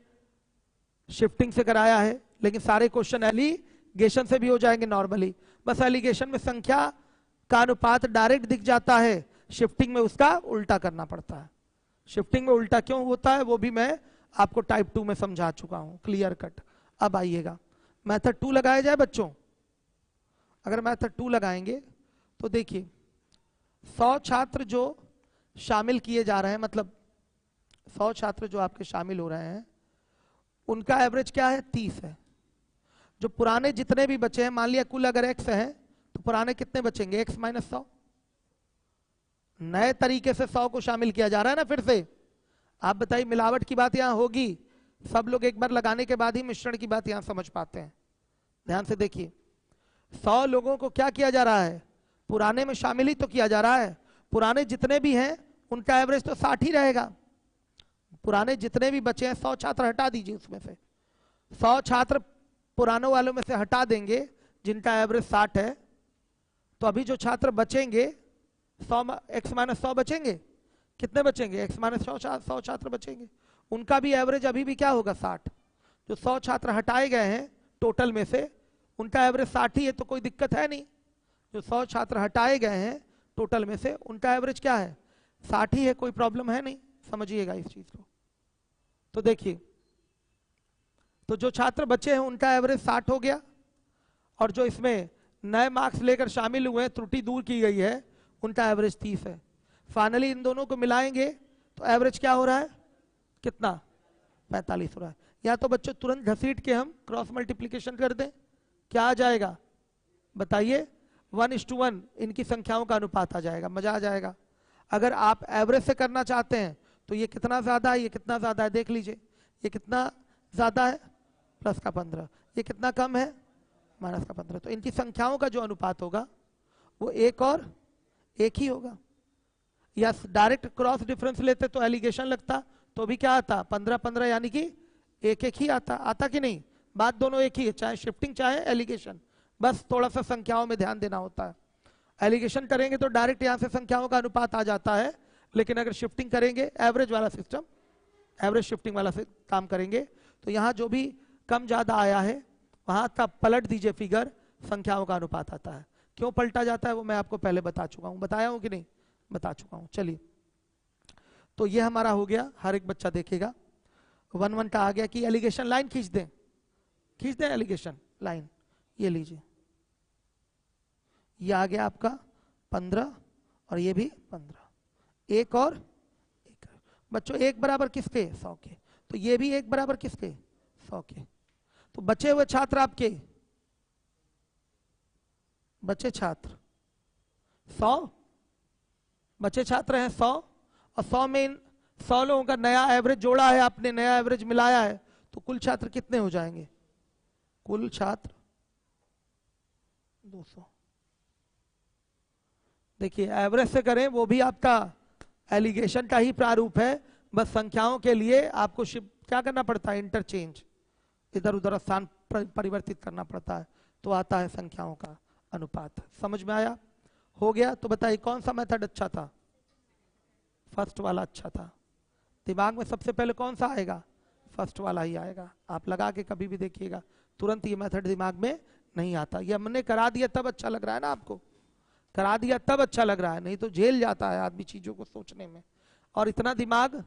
शिफ्टिंग से कराया है, लेकिन सारे क्वेश्चन एलिगेशन से भी हो जाएंगे नॉर्मली। बस एलिगेशन में संख्या का अनुपात डायरेक्ट दिख जाता है, शिफ्टिंग में उसका उल्टा करना पड़ता है। शिफ्टिंग में उल्टा क्यों होता है वो भी मैं आपको टाइप 2 में समझा चुका हूं, क्लियर कट। अब आइएगा मेथड 2 लगाया जाए बच्चों। अगर मेथड 2 लगाएंगे तो देखिए 100 छात्र जो शामिल किए जा रहे हैं, मतलब 100 छात्र जो आपके शामिल हो रहे हैं उनका एवरेज क्या है? 30 है। जो पुराने जितने भी बचे हैं, मान लिया कुल अगर x है तो पुराने कितने बचेंगे? x minus 100। नए तरीके से 100 को शामिल किया जा रहा है ना फिर से। आप बताइए मिलावट की बात यहां होगी? सब लोग एक बार लगाने के बाद ही मिश्रण की बात यहां समझ पाते हैं। ध्यान से देखिए 100 लोगों को क्या किया जा रहा है? पुराने में शामिल ही तो किया जा रहा है। पुराने जितने भी हैं उनका एवरेज तो 60 ही रहेगा। पुराने जितने भी बचे हैं 100 छात्र हटा दीजिए, उसमें से 100 छात्र पुरानों वालों में से हटा देंगे जिनका एवरेज 60 है। तो अभी जो छात्र बचेंगे 100 x माइनस 100 बचेंगे। कितने बचेंगे? x माइनस 100 छात्र बचेंगे। उनका भी एवरेज अभी भी क्या होगा? 60। जो 100 छात्र हटाए गए हैं टोटल में से उनका एवरेज 60 ही है, तो कोई दिक्कत है नहीं। जो 100 छात्र हटाए गए हैं टोटल में से उनका एवरेज क्या है? 60 ही है, कोई प्रॉब्लम है नहीं, समझिएगा इस चीज को। तो देखिए, तो जो छात्र बचे हैं उनका एवरेज 60 हो गया, और जो इसमें नए मार्क्स लेकर शामिल हुए, त्रुटि दूर की गई है, उनका एवरेज 30 है। फाइनली इन दोनों को मिलाएंगे तो एवरेज क्या हो रहा है, कितना, 45 हो रहा है। या तो बच्चों तुरंत घसीट के हम क्रॉस मल्टीप्लीकेशन कर दें, क्या आ जाएगा बताइए, 1:1 इनकी संख्याओं का अनुपात आ जाएगा, मजा आ जाएगा। अगर आप एवरेज से करना चाहते हैं तो ये कितना ज्यादा है, ये कितना ज्यादा है, देख लीजिए, ये कितना ज्यादा है प्लस का 15, ये कितना कम है माइनस का 15। तो इनकी संख्याओं का जो अनुपात होगा वो 1 और 1 ही होगा। या डायरेक्ट क्रॉस डिफरेंस लेते तो एलिगेशन लगता, तो भी क्या आता, 15-15 यानी कि 1-1 ही आता कि नहीं, बात दोनों एक ही है, चाहे शिफ्टिंग चाहे एलिगेशन, बस थोड़ा सा संख्याओं में ध्यान देना होता है। एलिगेशन करेंगे तो डायरेक्ट यहां से संख्याओं का अनुपात आ जाता है, लेकिन अगर शिफ्टिंग करेंगे, एवरेज वाला सिस्टम, एवरेज शिफ्टिंग वाला से काम करेंगे, तो यहां जो भी कम ज्यादा आया है वहां तक पलट दीजिए फिगर, संख्याओं का अनुपात आता है। क्यों पलटा जाता है वो मैं आपको पहले बता चुका हूं, बताया हूं कि नहीं, बता चुका हूं। चलिए, तो ये हमारा हो गया, हर एक बच्चा देखेगा 1-1 का आ गया कि एलिगेशन लाइन खींच दें एलिगेशन लाइन, ये लीजिए, ये आ गया आपका 15 और ये भी 15, 1 और 1। बच्चों 1 बराबर किसके, 100 के, तो ये भी 1 बराबर किसके, 100 के। तो बचे हुए छात्र आपके, बचे छात्र 100, बचे छात्र हैं 100, और 100 में इन 100 लोगों का नया एवरेज जोड़ा है आपने, नया एवरेज मिलाया है, तो कुल छात्र कितने हो जाएंगे, कुल छात्र 200। देखिए एवरेज से करें वो भी आपका एलिगेशन का ही प्रारूप है, बस संख्याओं के लिए आपको क्या करना पड़ता है, इंटरचेंज, इधर उधर स्थान परिवर्तित करना पड़ता है, तो आता है संख्याओं का अनुपात। समझ में आया, हो गया। तो बताइए कौन सा मेथड अच्छा था, फर्स्ट वाला अच्छा था। दिमाग में सबसे पहले कौन सा आएगा, फर्स्ट वाला ही आएगा। आप लगा के कभी भी देखिएगा, तुरंत ये मेथड दिमाग में नहीं आता। ये हमने करा दिया तब अच्छा लग रहा है ना आपको, करा दिया तब अच्छा लग रहा है, नहीं तो झेल जाता है आदमी चीजों को सोचने में, और इतना दिमाग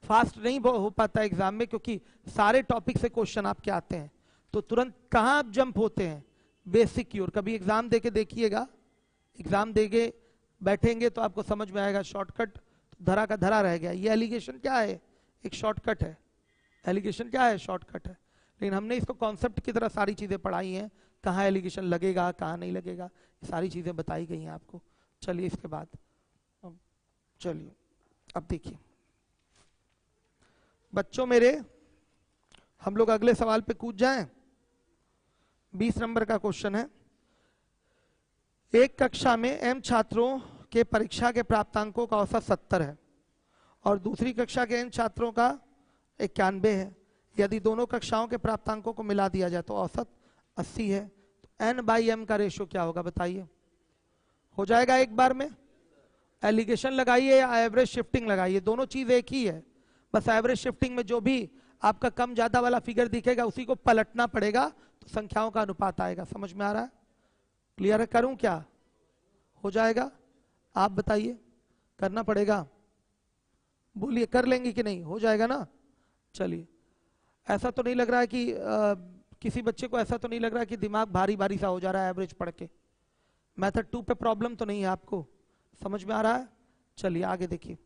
फास्ट नहीं हो पाता एग्जाम में, क्योंकि सारे टॉपिक से क्वेश्चन आपके आते हैं, तो तुरंत कहाँ आप जंप होते हैं, बेसिक की ओर। कभी एग्जाम देके देखिएगा, एग्जाम देके बैठेंगे तो आपको समझ में आएगा, शॉर्टकट तो धरा का धरा रह गया। ये एलिगेशन क्या है, एक शॉर्टकट है, एलिगेशन क्या है, शॉर्टकट है, लेकिन हमने इसको कॉन्सेप्ट की तरह सारी चीजें पढ़ाई हैं, कहाँ एलिगेशन लगेगा कहाँ नहीं लगेगा, सारी चीजें बताई गई हैं आपको। चलिए इसके बाद चलिए अब देखिए बच्चों मेरे, हम लोग अगले सवाल पे कूद जाएं। 20 नंबर का क्वेश्चन है, एक कक्षा में m छात्रों के परीक्षा के प्राप्तांकों का औसत 70 है और दूसरी कक्षा के n छात्रों का 91 है। यदि दोनों कक्षाओं के प्राप्तांकों को मिला दिया जाए तो औसत 80 है, तो n/m का रेशियो क्या होगा बताइए। हो जाएगा एक बार में, एलिगेशन लगाइए या एवरेज शिफ्टिंग लगाइए, दोनों चीज एक ही है, बस एवरेज शिफ्टिंग में जो भी आपका कम ज्यादा वाला फिगर दिखेगा उसी को पलटना पड़ेगा, तो संख्याओं का अनुपात आएगा। समझ में आ रहा है, क्लियर है, करूं क्या, हो जाएगा, आप बताइए, करना पड़ेगा, बोलिए कर लेंगे कि नहीं, हो जाएगा ना। चलिए, ऐसा तो नहीं लग रहा है कि किसी बच्चे को ऐसा तो नहीं लग रहा है कि दिमाग भारी भारी सा हो जा रहा है एवरेज पढ़ के, मेथड 2 पे प्रॉब्लम तो नहीं है आपको, समझ में आ रहा है। चलिए आगे देखिए,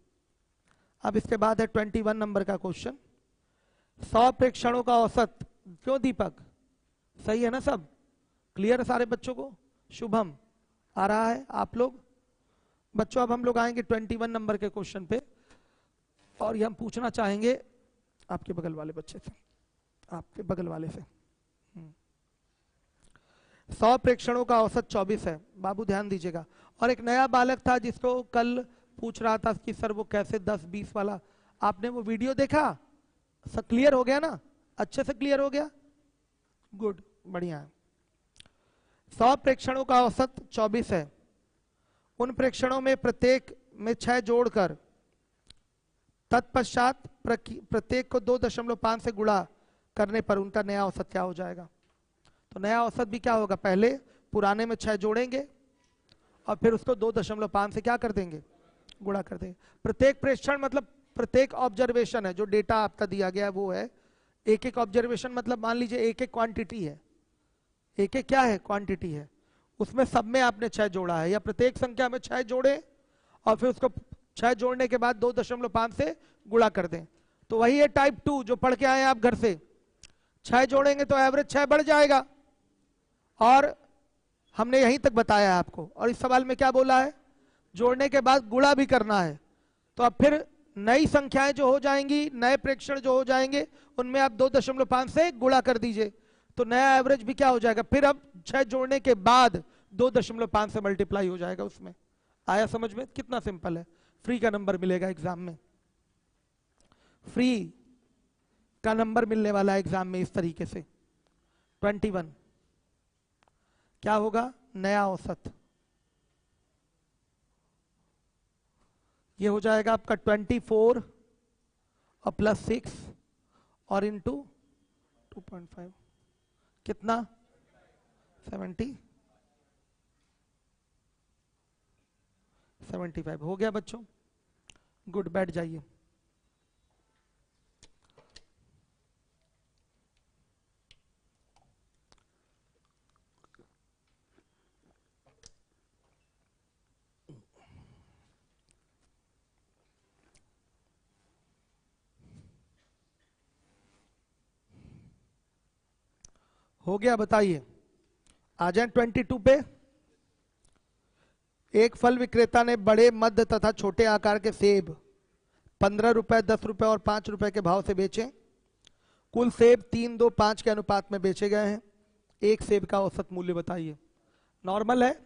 अब इसके बाद है 21 नंबर का क्वेश्चन, 100 प्रेक्षणों का औसत, क्यों दीपक, सही है ना, सब क्लियर है सारे बच्चों को, शुभम आ रहा है आप लोग। बच्चों अब हम लोग आएंगे 21 नंबर के क्वेश्चन पे, और ये हम पूछना चाहेंगे आपके बगल वाले बच्चे से, आपके बगल वाले से। 100 प्रेक्षणों का औसत 24 है, बाबू ध्यान दीजिएगा। और एक नया बालक था जिसको कल पूछ रहा था कि सर वो कैसे 10-20 वाला, आपने वो वीडियो देखा, सब क्लियर हो गया ना, अच्छे से क्लियर हो गया, गुड, बढ़िया है। 100 प्रेक्षणों का औसत 24 है, उन प्रेक्षणों में प्रत्येक में 6 जोड़कर तत्पश्चात प्रत्येक को 2.5 से गुणा करने पर उनका नया औसत क्या हो जाएगा। तो नया औसत भी क्या होगा, पहले पुराने में 6 जोड़ेंगे और फिर उसको 2.5 से क्या कर देंगे, गुणा कर देंगे। प्रत्येक प्रेक्षण मतलब प्रत्येक ऑब्जर्वेशन है, जो डेटा आपका दिया गया है वो है। एक एक ऑब्जर्वेशन मतलब मान लीजिए एक एक क्वांटिटी है, एक एक क्या है, क्वांटिटी है। उसमें सब में आपने 6 जोड़ा है, या प्रत्येक संख्या में 6 जोड़े और फिर उसको 6 जोड़ने के बाद 2.5 से गुणा कर दें। तो वही है टाइप 2 जो पढ़ के आए आप घर से। 6 जोड़ेंगे तो एवरेज 6 बढ़ जाएगा, और हमने यहीं तक बताया है आपको। और इस सवाल में क्या बोला है, जोड़ने के बाद गुणा भी करना है। तो अब फिर नई संख्याएं जो हो जाएंगी, नए प्रेक्षण जो हो जाएंगे, उनमें आप 2.5 से गुणा कर दीजिए, तो नया एवरेज भी क्या हो जाएगा, फिर अब 6 जोड़ने के बाद 2.5 से मल्टीप्लाई हो जाएगा उसमें। आया समझ में? कितना सिंपल है। फ्री का नंबर मिलेगा एग्जाम में, फ्री का नंबर मिलने वाला है एग्जाम में इस तरीके से। 21 क्या होगा, नया औसत। ये हो जाएगा आपका 24 और प्लस 6 और इंटू 2.5 कितना, 75 हो गया बच्चों। गुड, बैठ जाइए। हो गया, बताइए। आ जाए 22 पे। एक फल विक्रेता ने बड़े, मध्य तथा छोटे आकार के सेब 15 रुपए, 10 रुपए और 5 रुपए के भाव से बेचे। कुल सेब 3, 2, 5 के अनुपात में बेचे गए हैं। एक सेब का औसत मूल्य बताइए। नॉर्मल है,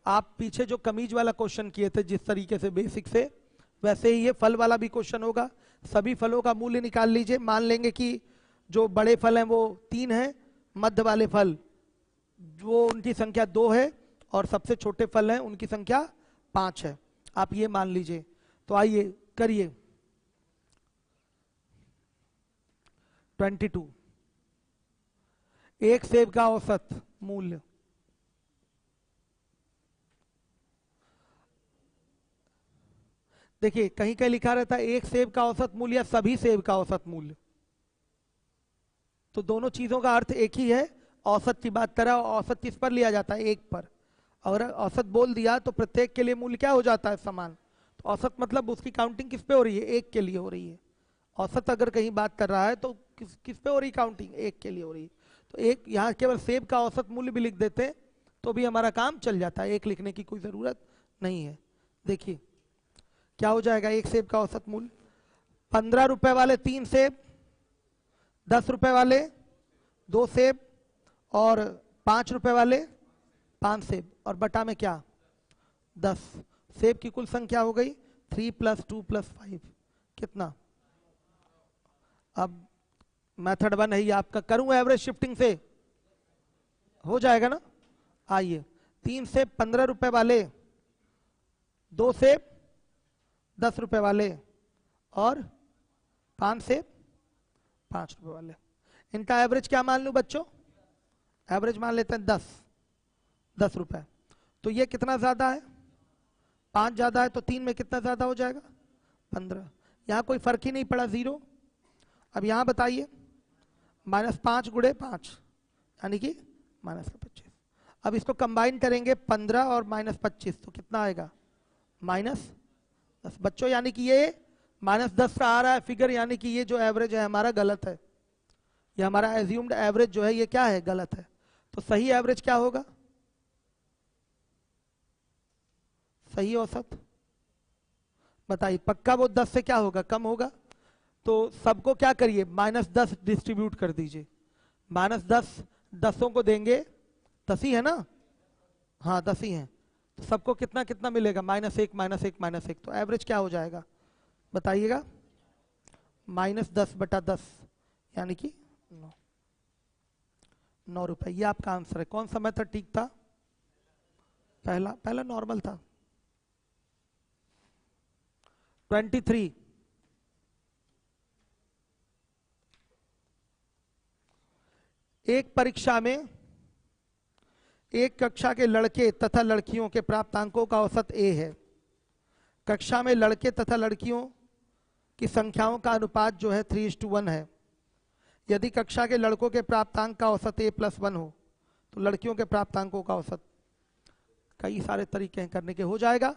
आप पीछे जो कमीज वाला क्वेश्चन किए थे जिस तरीके से बेसिक से, वैसे ही ये फल वाला भी क्वेश्चन होगा। सभी फलों का मूल्य निकाल लीजिए। मान लेंगे कि जो बड़े फल हैं वो 3 हैं, मध्य वाले फल जो उनकी संख्या 2 है, और सबसे छोटे फल हैं उनकी संख्या 5 है। आप ये मान लीजिए। तो आइए करिए। 22 एक सेब का औसत मूल्य। देखिए कहीं कहीं लिखा रहता है एक सेब का औसत मूल्य या सभी सेब का औसत मूल्य, तो दोनों चीजों का अर्थ एक ही है। औसत की बात करा, औसत किस पर लिया जाता है, एक पर। अगर औसत बोल दिया तो प्रत्येक के लिए मूल्य क्या हो जाता है, समान। तो औसत मतलब उसकी काउंटिंग किस पे हो रही है, एक के लिए हो रही है। औसत अगर कहीं बात कर रहा है तो किस पे हो रही काउंटिंग, एक के लिए हो रही है। तो एक यहाँ केवल सेब का औसत मूल्य भी लिख देते तो भी हमारा काम चल जाता है, एक लिखने की कोई जरूरत नहीं है। देखिए क्या हो जाएगा, एक सेब का औसत मूल्य 15 रुपए वाले 3 सेब, 10 रुपए वाले 2 सेब और 5 रुपए वाले 5 सेब, और बटा में क्या 10। सेब की कुल संख्या हो गई 3 + 2 + 5 कितना। अब मेथड 1 है ये आपका, करूं एवरेज शिफ्टिंग से हो जाएगा ना। आइए 3 सेब 15 रुपए वाले, 2 सेब 10 रुपए वाले और 5 सेब 5 रुपए वाले, इनका एवरेज क्या मान लूं बच्चों, एवरेज मान लेते हैं 10 रुपए। तो ये कितना ज्यादा है, 5 ज्यादा है, तो 3 में कितना ज्यादा हो जाएगा 15। यहां कोई फर्क ही नहीं पड़ा, 0। अब यहां बताइए -5 × 5 यानी कि -25। अब इसको कंबाइन करेंगे 15 और -25 तो कितना आएगा -10। बच्चों यानी कि ये -10 का आ रहा है फिगर, यानी कि ये जो एवरेज है हमारा गलत है। ये हमारा एज्यूम्ड एवरेज जो है ये क्या है, गलत है। तो सही एवरेज क्या होगा, सही औसत बताइए। पक्का वो 10 से क्या होगा, कम होगा। तो सबको क्या करिए, -10 डिस्ट्रीब्यूट कर दीजिए। -10 10 को देंगे, 10 ही है ना, हाँ 10 ही है। तो सबको कितना कितना मिलेगा, -1 -1 -1। तो एवरेज क्या हो जाएगा बताइएगा, -10/10 यानी कि 9 रुपए। ये आपका आंसर है। कौन सा मेथड ठीक था, पहला नॉर्मल था। 23 एक परीक्षा में एक कक्षा के लड़के तथा लड़कियों के प्राप्तांकों का औसत A है। कक्षा में लड़के तथा लड़कियों कि संख्याओं का अनुपात जो है 3:1 है। यदि कक्षा के लड़कों के प्राप्तांक का औसत a+1 हो तो लड़कियों के प्राप्तांकों का औसत, कई सारे तरीके हैं करने के, हो जाएगा।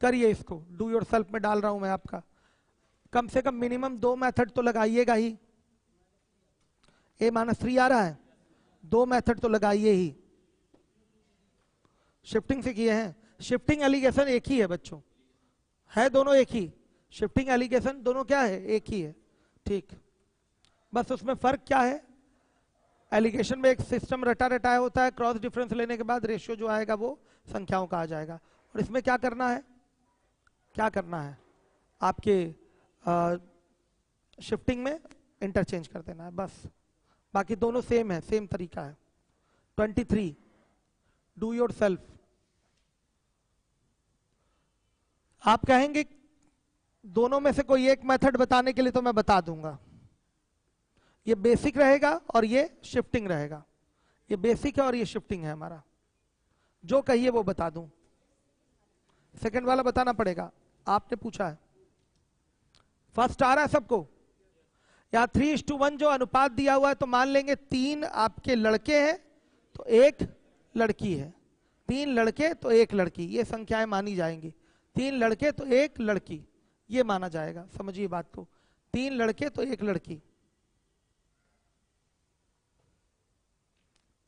करिए इसको, डू योर सेल्फ में डाल रहा हूं मैं आपका। कम से कम मिनिमम 2 मेथड तो लगाइएगा ही। a-3 आ रहा है, 2 मेथड तो लगाइए ही। शिफ्टिंग से किए हैं, शिफ्टिंग एलिगेशन एक ही है बच्चों, है दोनों एक ही। शिफ्टिंग एलिगेशन दोनों क्या है, एक ही है। ठीक, बस उसमें फर्क क्या है, एलिगेशन में एक सिस्टम रटा रटाया होता है, क्रॉस डिफरेंस लेने के बाद रेशियो जो आएगा वो संख्याओं का आ जाएगा। और इसमें क्या करना है, क्या करना है आपके शिफ्टिंग में इंटरचेंज कर देना है बस, बाकी दोनों सेम है, सेम तरीका है। 23 डू योर सेल्फ। आप कहेंगे दोनों में से कोई एक मेथड बताने के लिए, तो मैं बता दूंगा। ये बेसिक रहेगा और ये शिफ्टिंग रहेगा। ये बेसिक है और ये शिफ्टिंग है हमारा, जो कहिए वो बता दूं। सेकंड वाला बताना पड़ेगा, आपने पूछा है। फर्स्ट आ रहा है सबको? यहां 3:1 जो अनुपात दिया हुआ है, तो मान लेंगे 3 आपके लड़के हैं तो 1 लड़की है, 3 लड़के तो 1 लड़की, ये संख्याएं मानी जाएंगी। 3 लड़के तो 1 लड़की, ये माना जाएगा। समझिए बात को, 3 लड़के तो 1 लड़की,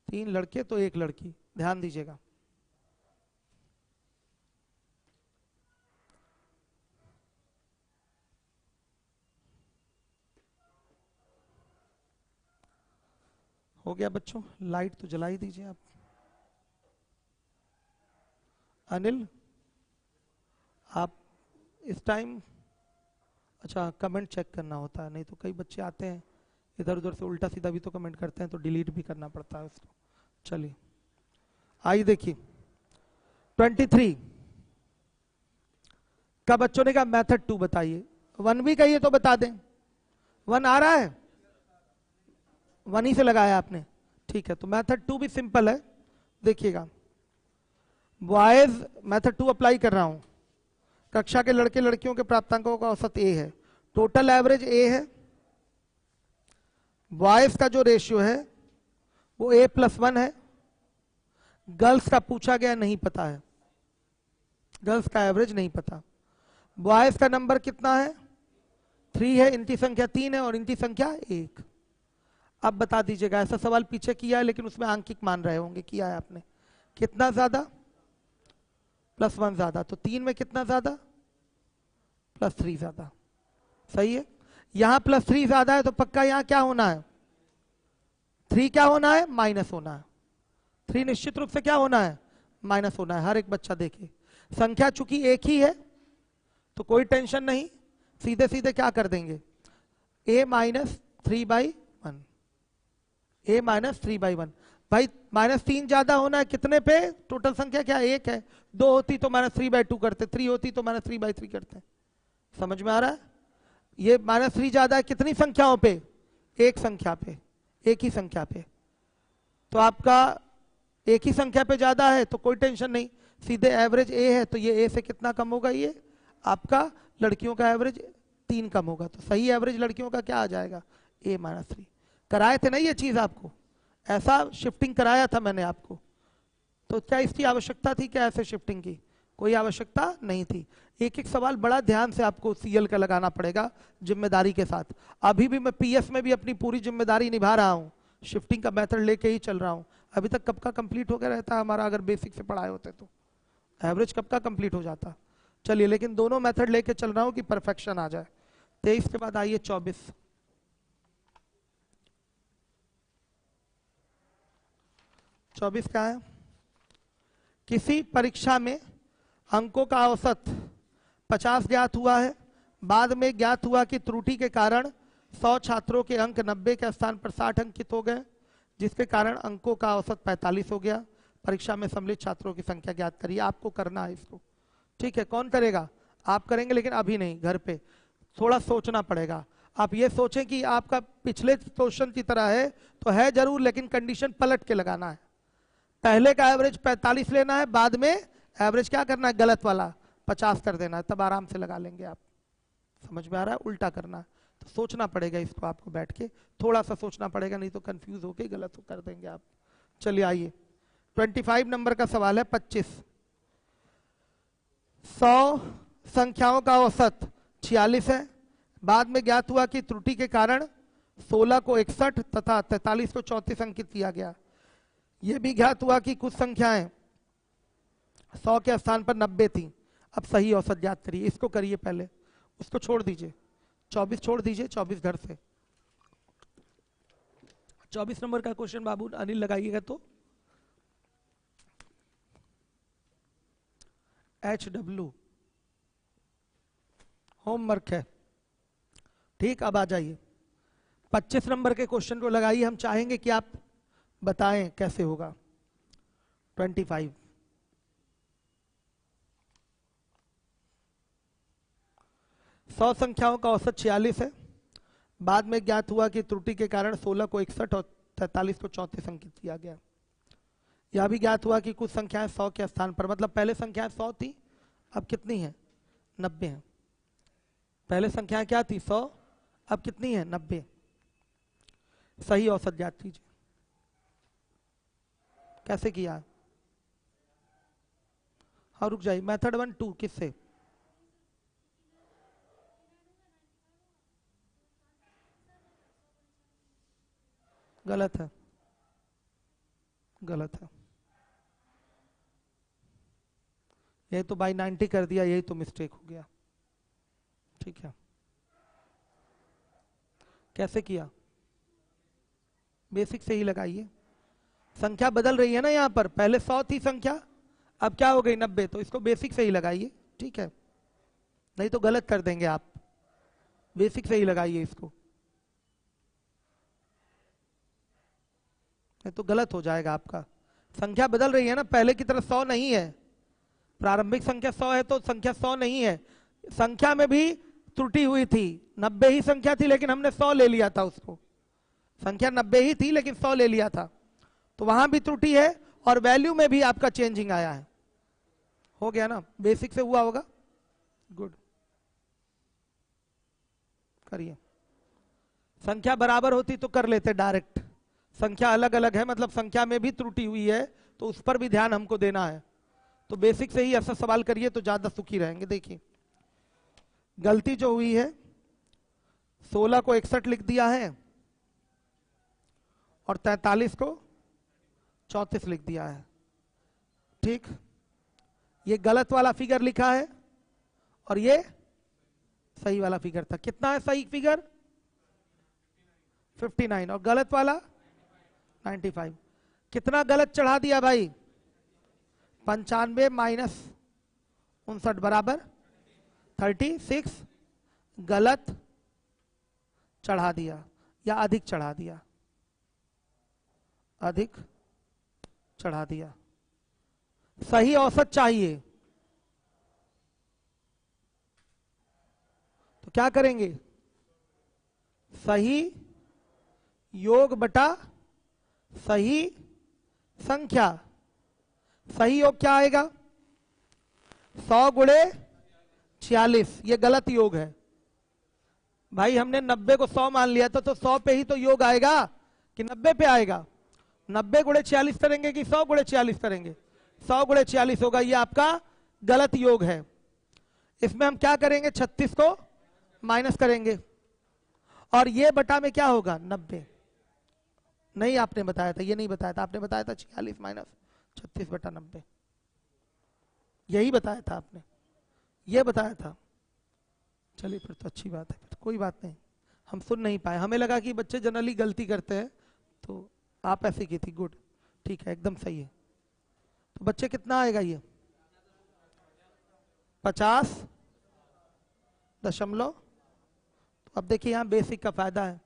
3 लड़के तो 1 लड़की, ध्यान दीजिएगा। हो गया बच्चों? लाइट तो जला ही दीजिए आप। अनिल, आप इस टाइम, अच्छा कमेंट चेक करना होता है, नहीं तो कई बच्चे आते हैं इधर उधर से उल्टा सीधा भी तो कमेंट करते हैं, तो डिलीट भी करना पड़ता है उसको। चलिए आइए देखिए 23 का बच्चों ने कहा मेथड 2 बताइए। 1 भी कहिए तो बता दें। 1 आ रहा है, 1 ही से लगाया आपने, ठीक है। तो मेथड 2 भी सिंपल है, देखिएगा। बॉयज मेथड 2 अप्लाई कर रहा हूं। कक्षा के लड़के लड़कियों के प्राप्तांकों का औसत a है, टोटल एवरेज a है। बॉयज का जो रेशियो है वो a+1 है। गर्ल्स का पूछा गया, नहीं पता है, गर्ल्स का एवरेज नहीं पता। बॉयज का नंबर कितना है, 3 है, इनकी संख्या 3 है और इनकी संख्या 1। अब बता दीजिएगा, ऐसा सवाल पीछे किया है लेकिन उसमें आंकिक मान रहे होंगे, किया है आपने। कितना ज्यादा, +1 ज्यादा, तो 3 में कितना ज्यादा, +3 ज्यादा, सही है। यहां +3 ज्यादा है तो पक्का यहां क्या होना है, 3 क्या होना है, माइनस होना है। 3 निश्चित रूप से क्या होना है, माइनस होना है। हर एक बच्चा देखे, संख्या चूंकि एक ही है तो कोई टेंशन नहीं, सीधे सीधे क्या कर देंगे, a-3/1, a-3/1। भाई -3 ज्यादा होना है कितने पे, टोटल संख्या क्या 1 है, 2 होती तो -3/2 करते, 3 होती तो -3/3 करते। समझ में आ रहा है? ये -3 ज्यादा है कितनी संख्याओं पे, एक संख्या पे, एक ही संख्या पे। तो आपका एक ही संख्या पे ज्यादा है तो कोई टेंशन नहीं, सीधे एवरेज a है तो ये a से कितना कम होगा, ये आपका लड़कियों का एवरेज 3 कम होगा। तो सही एवरेज लड़कियों का क्या आ जाएगा, a-3। कराए थे ना ये चीज आपको, ऐसा शिफ्टिंग कराया था मैंने आपको। तो क्या इसकी आवश्यकता थी क्या ऐसे शिफ्टिंग की, कोई आवश्यकता नहीं थी। एक एक सवाल बड़ा ध्यान से आपको सीएल का लगाना पड़ेगा, जिम्मेदारी के साथ। अभी भी मैं पीएस में भी अपनी पूरी जिम्मेदारी निभा रहा हूं, शिफ्टिंग का मेथड लेके ही चल रहा हूं। अभी तक कब का कंप्लीट हो गया रहता है हमारा, अगर बेसिक से पढ़ाए होते तो एवरेज कब का कंप्लीट हो जाता। चलिए, लेकिन दोनों मेथड लेके चल रहा हूं कि परफेक्शन आ जाए। 23 के बाद आइए 24। 24 क्या है, किसी परीक्षा में अंकों का औसत 50 ज्ञात हुआ है, बाद में ज्ञात हुआ कि त्रुटि के कारण 100 छात्रों के अंक 90 के स्थान पर 60 अंकित हो गए, जिसके कारण अंकों का औसत 45 हो गया। परीक्षा में सम्मिलित छात्रों की संख्या ज्ञात करिए। आपको करना है इसको, ठीक है। कौन करेगा, आप करेंगे, लेकिन अभी नहीं, घर पे थोड़ा सोचना पड़ेगा। आप ये सोचें कि आपका पिछले क्वेश्चन की तरह है तो है जरूर, लेकिन कंडीशन पलट के लगाना है। पहले का एवरेज 45 लेना है, बाद में एवरेज क्या करना है, गलत वाला 50 कर देना है, तब आराम से लगा लेंगे आप। समझ में आ रहा है? उल्टा करना है। तो सोचना पड़ेगा इसको आपको, बैठ के थोड़ा सा सोचना पड़ेगा, नहीं तो कंफ्यूज होके गलत कर देंगे आप। चलिए आइए 25 नंबर का सवाल है। 25 100 संख्याओं का औसत 46 है। बाद में ज्ञात हुआ कि त्रुटि के कारण 16 को 61 तथा 43 को 34 अंकित किया गया। यह भी ज्ञात हुआ कि कुछ संख्याएं 100 के स्थान पर 90 थी। अब सही औसत ज्ञात करिए। इसको करिए पहले, उसको छोड़ दीजिए, 24 छोड़ दीजिए, 24 घर से। 24 नंबर का क्वेश्चन बाबू अनिल लगाइएगा तो HW होमवर्क है। ठीक, अब आ जाइए 25 नंबर के क्वेश्चन को लगाइए। हम चाहेंगे कि आप बताएं कैसे होगा। 25 100 संख्याओं का औसत 46 है। बाद में ज्ञात हुआ कि त्रुटि के कारण 16 को 61 और 43 को 34 अंकित किया गया। यह भी ज्ञात हुआ कि कुछ संख्याएं 100 के स्थान पर, मतलब पहले संख्याएं 100 थी, अब कितनी है? 90 है। पहले संख्याएं क्या थी? 100, अब कितनी है? 90। सही औसत ज्ञात कीजिए। कैसे किया? हाँ रुक जाइए, मेथड 1 2 किससे? गलत है, गलत है। यही तो बाई 90 कर दिया, यही तो मिस्टेक हो गया। ठीक है, कैसे किया? बेसिक से ही लगाइए। संख्या बदल रही है ना यहाँ पर, पहले 100 थी संख्या, अब क्या हो गई? 90। तो इसको बेसिक से ही लगाइए, ठीक है, नहीं तो गलत कर देंगे आप। बेसिक से ही लगाइए इसको, नहीं तो गलत हो जाएगा आपका। संख्या बदल रही है ना, पहले की तरह 100 नहीं है। प्रारंभिक संख्या 100 है तो संख्या 100 नहीं है। संख्या में भी त्रुटि हुई थी, 90 ही संख्या थी लेकिन हमने 100 ले लिया था उसको। संख्या 90 ही थी लेकिन 100 ले लिया था, तो वहां भी त्रुटि है और वैल्यू में भी आपका चेंजिंग आया है। हो गया ना? बेसिक से हुआ होगा। गुड, करिए। संख्या बराबर होती तो कर लेते डायरेक्ट, संख्या अलग अलग है, मतलब संख्या में भी त्रुटि हुई है तो उस पर भी ध्यान हमको देना है। तो बेसिक से ही ऐसा सवाल करिए तो ज्यादा सुखी रहेंगे। देखिए गलती जो हुई है, 16 को 61 लिख दिया है और 43 को 34 लिख दिया है। ठीक, ये गलत वाला फिगर लिखा है और ये सही वाला फिगर था। कितना है सही फिगर? 59 और गलत वाला 95। कितना गलत चढ़ा दिया भाई? 95 माइनस 59 बराबर 36 गलत चढ़ा दिया या अधिक चढ़ा दिया? अधिक चढ़ा दिया। सही औसत चाहिए तो क्या करेंगे? सही योग बटा सही संख्या। सही योग क्या आएगा? 100 गुणे 46। ये गलत योग है भाई। हमने 90 को 100 मान लिया था, तो 100 पे ही तो योग आएगा कि 90 पे आएगा? 90 गुणे 46 करेंगे कि 100 गुणे 46 करेंगे? 100 गुणे 46 होगा। ये आपका गलत योग है। इसमें हम क्या करेंगे? 36 को माइनस करेंगे और ये बटा में क्या होगा? 90। नहीं, आपने बताया था, ये नहीं बताया था। आपने बताया था 46 माइनस 36 बटा 90, यही बताया था आपने, ये बताया था। चलिए फिर तो अच्छी बात है, फिर तो कोई बात नहीं, हम सुन नहीं पाए। हमें लगा कि बच्चे जनरली गलती करते हैं, तो आप ऐसे की थी। गुड, ठीक है, एकदम सही है। तो बच्चे कितना आएगा ये? 50.। तो अब देखिए यहाँ बेसिक का फायदा है।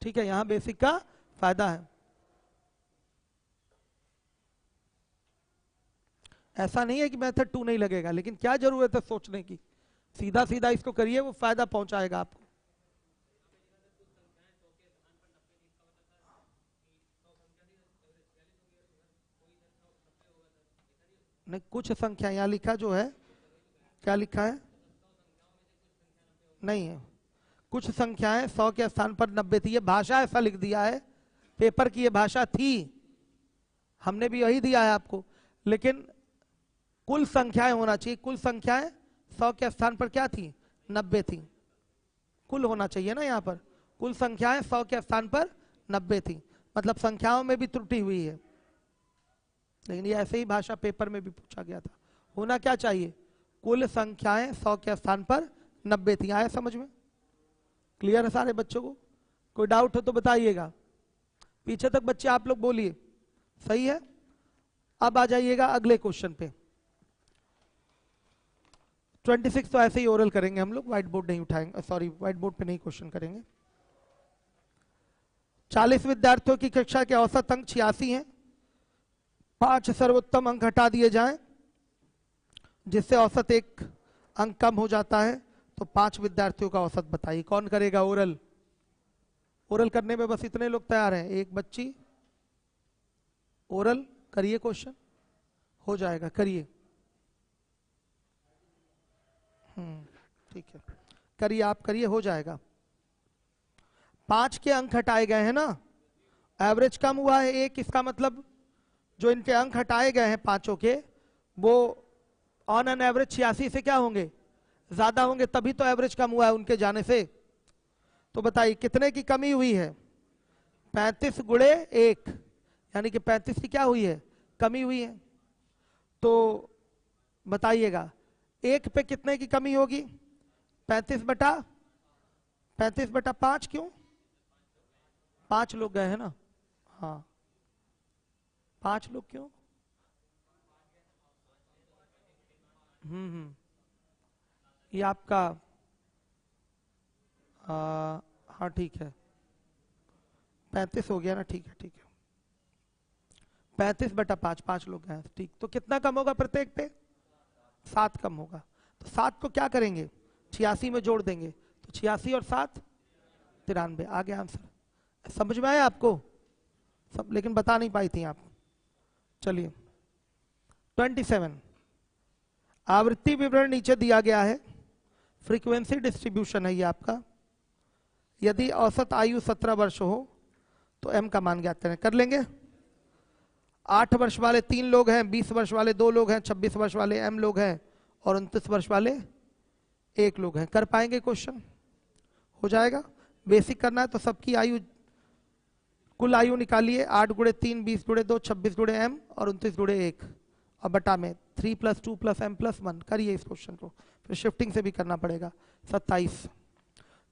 ठीक है, यहाँ बेसिक का फायदा है। ऐसा नहीं है कि मेथड 2 नहीं लगेगा, लेकिन क्या जरूरत है सोचने की? सीधा सीधा इसको करिए, वो फायदा पहुंचाएगा आपको। नहीं, कुछ संख्या यहाँ लिखा जो है, क्या लिखा है? नहीं है। कुछ संख्याएं 100 के स्थान पर 90 थी, ये भाषा ऐसा लिख दिया है, पेपर की ये भाषा थी, हमने भी यही दिया है आपको, लेकिन कुल संख्याएं होना चाहिए। कुल संख्याएं 100 के स्थान पर क्या थी? 90 थी। कुल होना चाहिए ना यहाँ पर, कुल संख्याएं 100 के स्थान पर 90 थी, मतलब संख्याओं में भी त्रुटि हुई है। लेकिन ये ऐसे ही भाषा पेपर में भी पूछा गया था। होना क्या चाहिए? कुल संख्याएं 100 के स्थान पर 90 थी। आया समझ में? क्लियर है सारे बच्चों को? कोई डाउट हो तो बताइएगा। पीछे तक बच्चे आप लोग बोलिए, सही है। अब आ जाइएगा अगले क्वेश्चन पे। 26 तो ऐसे ही ओरल करेंगे हम लोग, व्हाइट बोर्ड नहीं उठाएंगे, सॉरी व्हाइट बोर्ड पे नहीं क्वेश्चन करेंगे। 40 विद्यार्थियों की कक्षा के औसत अंक 86 हैं। 5 सर्वोत्तम अंक हटा दिए जाएं जिससे औसत 1 अंक कम हो जाता है, तो 5 विद्यार्थियों का औसत बताइए। कौन करेगा ओरल? ओरल करने में बस इतने लोग तैयार हैं, एक बच्ची ओरल करिए, क्वेश्चन हो जाएगा, करिए। ठीक है, करिए, आप करिए, हो जाएगा। 5 के अंक हटाए गए हैं ना, एवरेज कम हुआ है 1, इसका मतलब जो इनके अंक हटाए गए हैं पांचों के, वो ऑन एन एवरेज 86 से क्या होंगे? ज्यादा होंगे, तभी तो एवरेज कम हुआ है उनके जाने से। तो बताइए कितने की कमी हुई है? 35 गुणे 1, यानी कि 35 की क्या हुई है? कमी हुई है। तो बताइएगा 1 पे कितने की कमी होगी? 35 बटा 5। क्यों? 5 लोग गए हैं ना, हाँ 5 लोग क्यों? ये आपका हाँ ठीक है, 35 हो गया ना, ठीक है ठीक है। 35 बटा 5, 5 लोग हैं, ठीक। तो कितना कम होगा प्रत्येक पे? 7 कम होगा। तो 7 को क्या करेंगे? 86 में जोड़ देंगे, तो 86 और 7 93। आ गया आंसर। समझ में आया आपको सब? लेकिन बता नहीं पाई थी आप। चलिए 27, आवृत्ति विवरण नीचे दिया गया है, फ्रीक्वेंसी डिस्ट्रीब्यूशन है ये आपका। यदि औसत आयु 17 वर्ष हो तो एम का मान ज्ञात करें। कर लेंगे। 8 वर्ष वाले 3 लोग हैं, 20 वर्ष वाले 2 लोग हैं, 26 वर्ष वाले एम लोग हैं और 29 वर्ष वाले 1 लोग हैं। कर पाएंगे? क्वेश्चन हो जाएगा। बेसिक करना है तो सबकी आयु, कुल आयु निकालिए। 8 गुणे 3, 20 गुणे 2, 26 गुणे एम और 29 गुणे 1 और बटा में 3 + 2 + m + 1। करिए इस क्वेश्चन को, फिर शिफ्टिंग से भी करना पड़ेगा। 27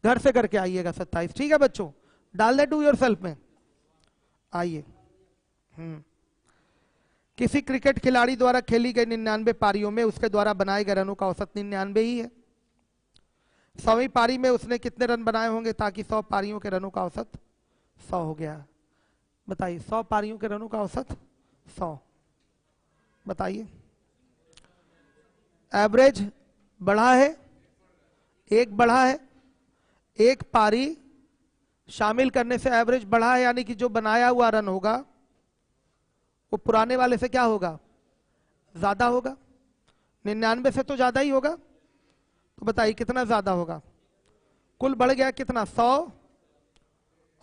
घर से करके आइएगा 27, ठीक है बच्चों? डाल दे डू योर सेल्फ में। आइए, किसी क्रिकेट खिलाड़ी द्वारा खेली गई 99 पारियों में उसके द्वारा बनाए गए रनों का औसत 99 ही है। 100वीं पारी में उसने कितने रन बनाए होंगे ताकि 100 पारियों के रनों का औसत 100 हो गया? बताइए 100 पारियों के रनों का औसत 100, बताइए। एवरेज बढ़ा है, 1 बढ़ा है, 1 पारी शामिल करने से एवरेज बढ़ा है, यानी कि जो बनाया हुआ रन होगा वो पुराने वाले से क्या होगा? ज्यादा होगा। 99 से तो ज्यादा ही होगा। तो बताइए कितना ज्यादा होगा? कुल बढ़ गया कितना? 100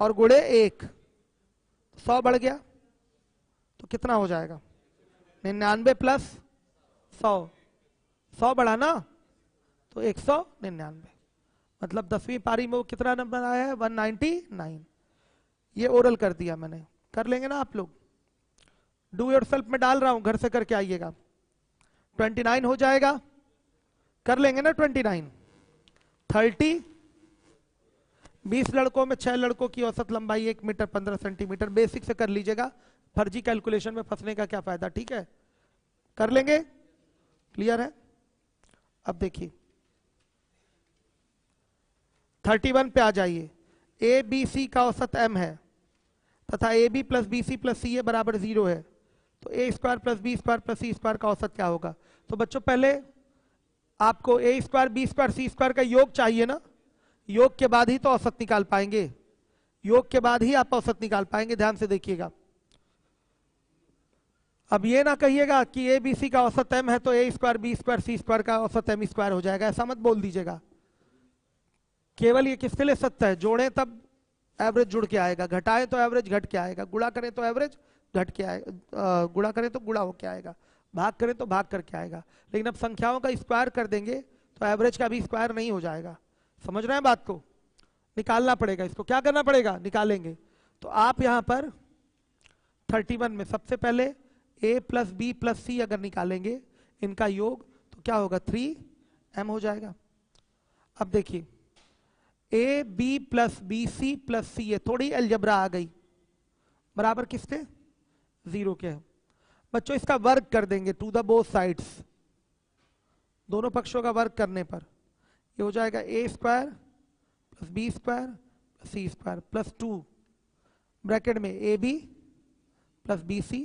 और गुणे 1, 100 बढ़ गया तो कितना हो जाएगा? 99 + 100, 100 बढ़ा ना तो 199, मतलब 10वीं पारी में वो कितना नंबर आया है? 199। ये ओरल कर दिया मैंने। कर लेंगे ना आप लोग? डू योरसेल्फ में डाल रहा हूं, घर से करके आइएगा। 29 हो जाएगा, कर लेंगे ना? 29 30, 20 लड़कों में 6 लड़कों की औसत लंबाई 1 मीटर 15 सेंटीमीटर। बेसिक से कर लीजिएगा, फर्जी कैलकुलेशन में फंसने का क्या फायदा, ठीक है? कर लेंगे? क्लियर है? अब देखिए 31 पे आ जाइए। ए बी सी का औसत m है तथा ए बी + बी सी + सी ए = 0 है, तो a² + b² + c² का औसत क्या होगा? तो बच्चों पहले आपको a², b², c² का योग चाहिए ना, योग के बाद ही तो औसत निकाल पाएंगे, योग के बाद ही आप औसत निकाल पाएंगे। ध्यान से देखिएगा। अब ये ना कहिएगा कि ए बी सी का औसत m है तो a² b² c² का औसत m² हो जाएगा, ऐसा मत बोल दीजिएगा। केवल ये किसके लिए सत्य है? जोड़ें तब एवरेज जुड़ के आएगा, घटाएं तो एवरेज घट के आएगा, गुणा करें तो एवरेज घट के आएगा, गुणा करें तो गुणा होके आएगा, भाग करें तो भाग करके आएगा। लेकिन अब संख्याओं का स्क्वायर कर देंगे तो एवरेज का भी स्क्वायर नहीं हो जाएगा। समझ रहे हैं बात को? निकालना पड़ेगा इसको। क्या करना पड़ेगा? निकालेंगे। तो आप यहां पर 31 में सबसे पहले a प्लस बी प्लस सी अगर निकालेंगे इनका योग तो क्या होगा? 3m हो जाएगा। अब देखिए a b plus b c plus c, ये थोड़ी अलजबरा आ गई, बराबर किसके? 0 के। बच्चों इसका वर्ग कर देंगे टू द बोथ साइड्स, दोनों पक्षों का वर्ग करने पर ये हो जाएगा a square plus b square plus c square plus 2 bracket में a b plus b c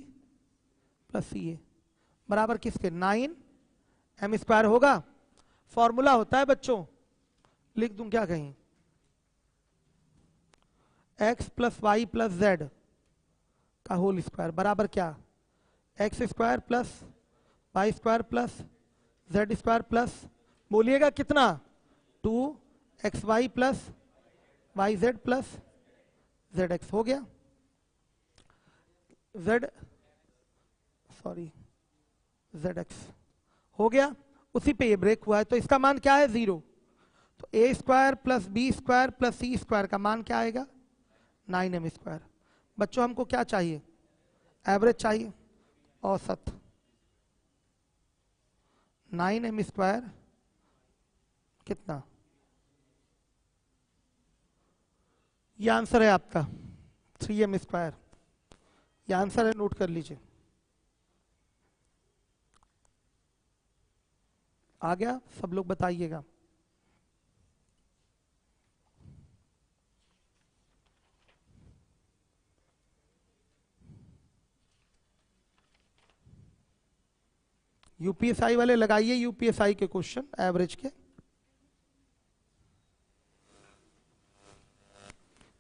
plus c a बराबर किसके? 9m स्क्वायर होगा। फॉर्मूला होता है बच्चों, लिख दूं क्या कहीं? x plus Y plus Z का होल स्क्वायर बराबर क्या? X square plus Y square plus Z square plus, बोलिएगा कितना? 2xy plus Y Z plus Z X हो गया। जेड एक्स हो गया। उसी पे ये ब्रेक हुआ है तो इसका मान क्या है? 0। तो a square plus b square plus c square का मान क्या आएगा? 9m square. बच्चों हमको क्या चाहिए? एवरेज चाहिए, औसत। 9m स्क्वायर कितना? ये आंसर है आपका 3m स्क्वायर। ये आंसर है, नोट कर लीजिए। आ गया? सब लोग बताइएगा। यूपीएसआई वाले लगाइए यूपीएसआई के क्वेश्चन एवरेज के।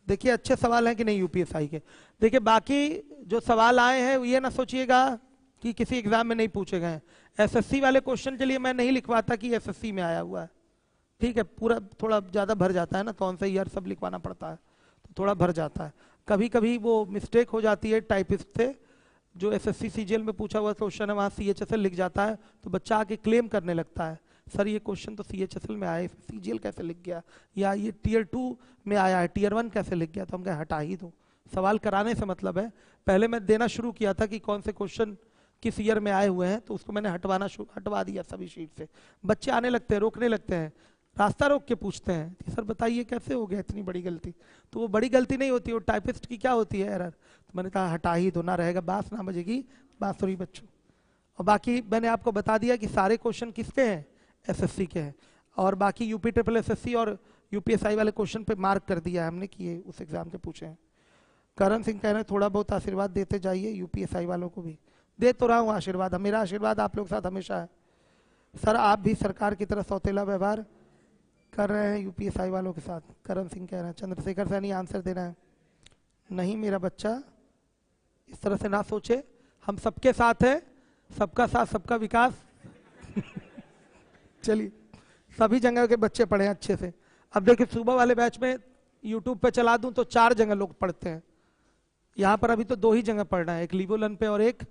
देखिए अच्छे सवाल हैं कि नहीं यूपीएसआई के। देखिए बाकी जो सवाल आए हैं ये ना सोचिएगा कि किसी एग्जाम में नहीं पूछे गए हैं। एसएससी वाले क्वेश्चन के लिए मैं नहीं लिखवाता कि एसएससी में आया हुआ है, ठीक है? पूरा थोड़ा ज्यादा भर जाता है ना, कौन सा ईयर सब लिखवाना पड़ता है तो थोड़ा भर जाता है। कभी कभी वो मिस्टेक हो जाती है टाइपिस्ट से, जो एसएससी सीजीएल में पूछा हुआ क्वेश्चन है वहां सीएचएसएल लिख जाता है तो बच्चा आके क्लेम करने लगता है, सर ये क्वेश्चन तो सीएचएसएल में आया, सीजीएल कैसे लिख गया, या ये टीयर 2 में आया है, टीयर 1 कैसे लिख गया? तो हम कहे हटा ही दो, सवाल कराने से मतलब है। पहले मैं देना शुरू किया था कि कौन से क्वेश्चन किस ईयर में आए हुए हैं, तो उसको मैंने हटवा दिया सभी शीट से। बच्चे आने लगते हैं, रोकने लगते हैं, रास्ता रोक के पूछते हैं कि सर बताइए कैसे हो गया इतनी बड़ी गलती। तो वो बड़ी गलती नहीं होती, वो टाइपिस्ट की क्या होती है? एरर। तो मैंने कहा हटा ही दो, ना रहेगा बास ना बजेगी बांसुरी बच्चों। और बाकी मैंने आपको बता दिया कि सारे क्वेश्चन किसके हैं? एसएससी के हैं। और बाकी यूपी ट्रिपल एसएससी और यूपीएसआई वाले क्वेश्चन पे मार्क कर दिया है हमने कि ये उस एग्जाम के पूछे हैं। करण सिंह कह रहे हैं थोड़ा बहुत आशीर्वाद देते जाइए यूपीएसआई वालों को भी। दे तो रहा हूँ आशीर्वाद, मेरा आशीर्वाद आप लोग के साथ हमेशा है। सर आप भी सरकार की तरह सौतेला व्यवहार कर रहे हैं यूपीएसआई वालों के साथ, करण सिंह कह रहे हैं। चंद्रशेखर सैनी आंसर देना है। नहीं मेरा बच्चा इस तरह से ना सोचे, हम सबके साथ हैं, सबका साथ सबका विकास। चलिए सभी जगह के बच्चे पढ़े हैं अच्छे से। अब देखिए सुबह वाले बैच में यूट्यूब पे चला दूं तो 4 जगह लोग पढ़ते हैं, यहाँ पर अभी तो 2 ही जगह पढ़ना है, एक लीवोलन पे और एक